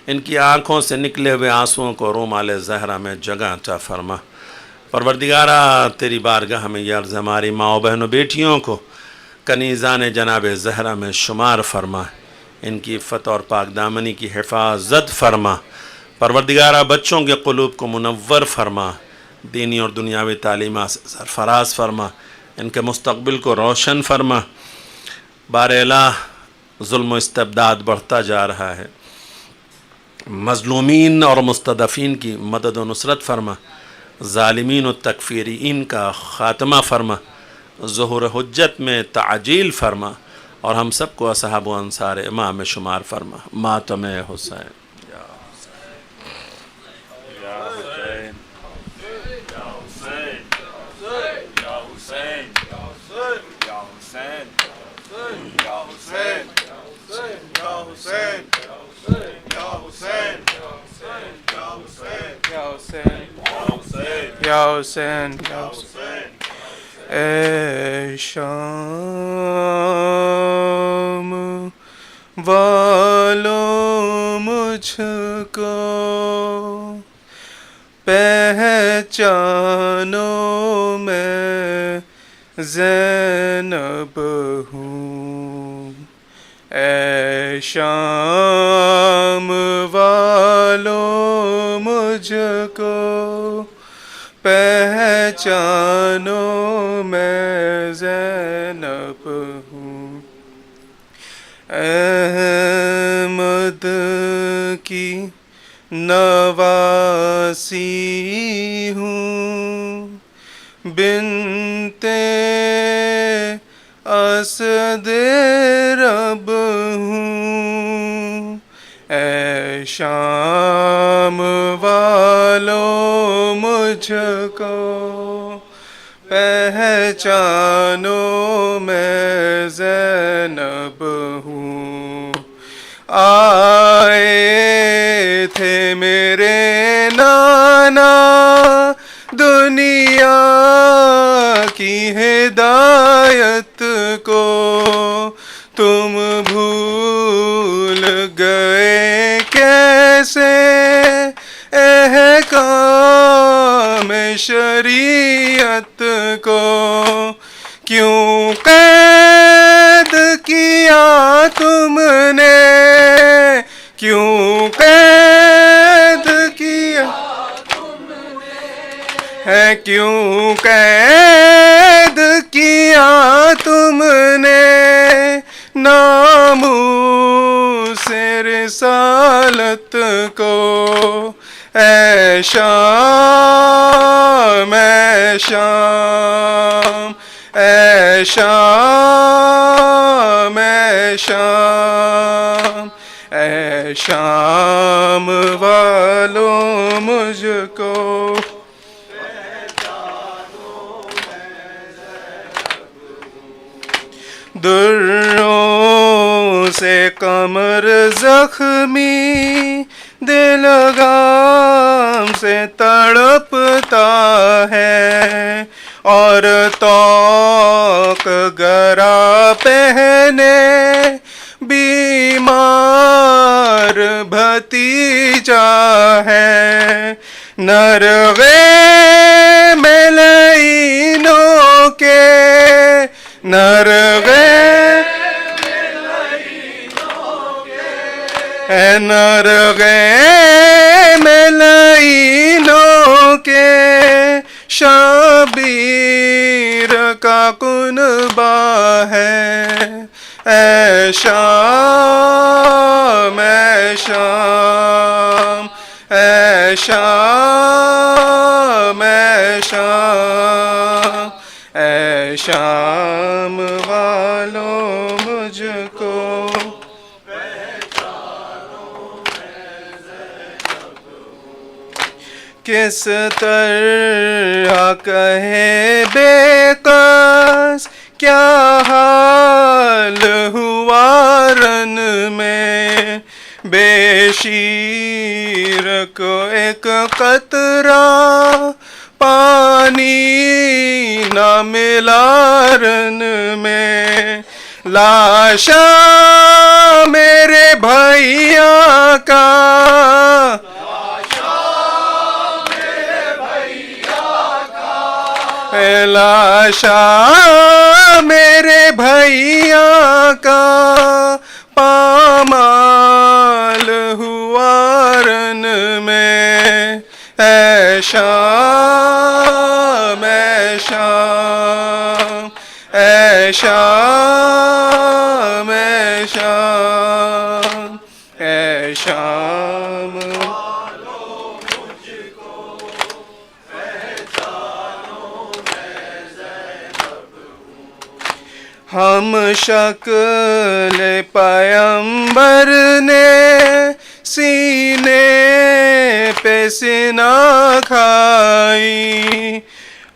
ان کی آنکھوں سے نکلے ہوئے آنسوؤں کو رومال زہرا میں جگہ عطا فرما۔ پروردگارہ تیری بارگاہ میں یہ عرض ہماری ماں و بہنوں بیٹیوں کو کنیزان جناب زہرا میں شمار فرما، ان کی عفت اور پاک دامنی کی حفاظت فرما۔ پروردگارہ بچوں کے قلوب کو منور فرما، دینی اور دنیاوی تعلیمات سے سرفراز فرما، ان کے مستقبل کو روشن فرما۔ بار الہ ظلم و استبداد بڑھتا جا رہا ہے، مظلومین اور مستضعفین کی مدد و نصرت فرما، ظالمین و تکفیرین کا خاتمہ فرما، ظہور حجت میں تعجیل فرما، اور ہم سب کو اصحاب و انصار امام میں شمار فرما۔ ماتم حسین یا حسین یا حسین یا حسین اے شام والوں مجھ کو پہچانو میں زینب ہوں، اے شام والوں مجھ کو پہچانو میں زینب ہوں، احمد کی نواسی ہوں، بنت اسد رب ہوں، اے شام والوں مجھ کو پہچانو میں زینب ہوں، آئے تھے میرے نانا دنیا کی ہدایت کو، تم بھول گئے کیسے احکام شریعت کو، کیوں قید کیا تم نے، کیوں قید کیا ہے، کیوں قید کیا تم نے ناموس رسالت کو، اے شام اے شام اے شام اے شام اے شام والوں مجھ کو دروں سے قمر زخمی دل غم سے تڑپتا ہے، اور طوق گرا پہنے بیمار بھتیجا ہے، نرغے ملینوں کے نرغے نرغے ملینوں کے شبیر کا کنبہ ہے، اے شام اے شام اے شام اے شام اے شام والوں مجھ کو کس طرح کہے بے قاس کیا حال ہوا رن میں، بے شیر کو ایک قطرہ پانی نہ ملا رن میں، لاشا میرے بھائیا کا لاشا میرے بھائیا کا پامال ہوا رن میں، اے شام اے شام اے شام اے شام اے شام ہم شکل پیمبر نے سینے پہ سینہ کھائی،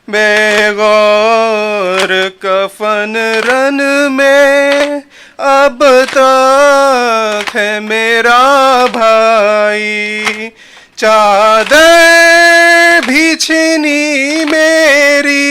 بے غور کفن رن میں اب تک ہے میرا بھائی، چادر بھی چھینی میری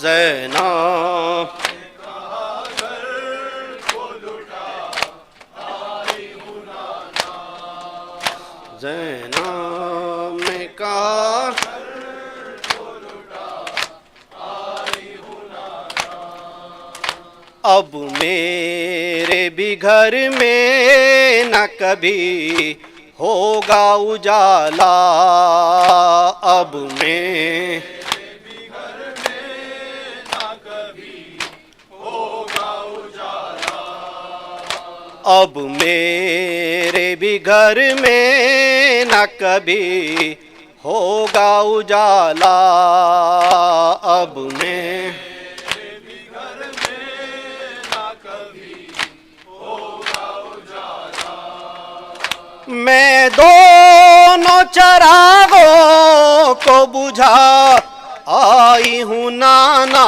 زینب زینب میں کہا اب میرے بھی گھر میں نہ کبھی ہوگا اجالا اب میں اب میرے بھی گھر میں نہ کبھی ہوگا اجالا اب میں میں دونوں چراغوں کو بجھا آئی ہوں نانا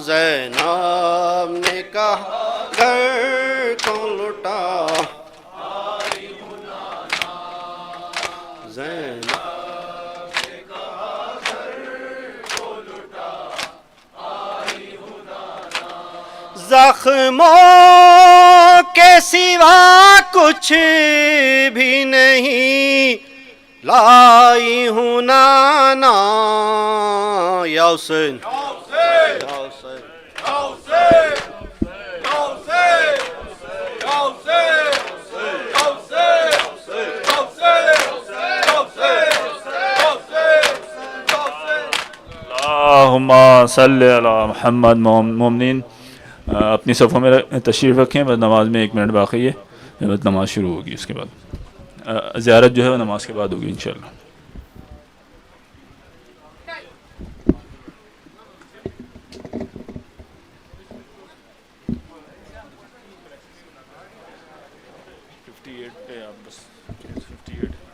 زینب نے کہا گھر کو لٹا زینب زخموں کے سوا کچھ بھی نہیں لائی ہوں نانا یا حسین اللہم صلی علی محمد. مومنین اپنی صفوں میں تشریف رکھیں. بس نماز میں 1 منٹ باقی ہے. بس نماز شروع ہوگی. اس کے بعد زیارت جو ہے وہ نماز کے بعد ہوگی انشاءاللہ. پہ آپ بس 58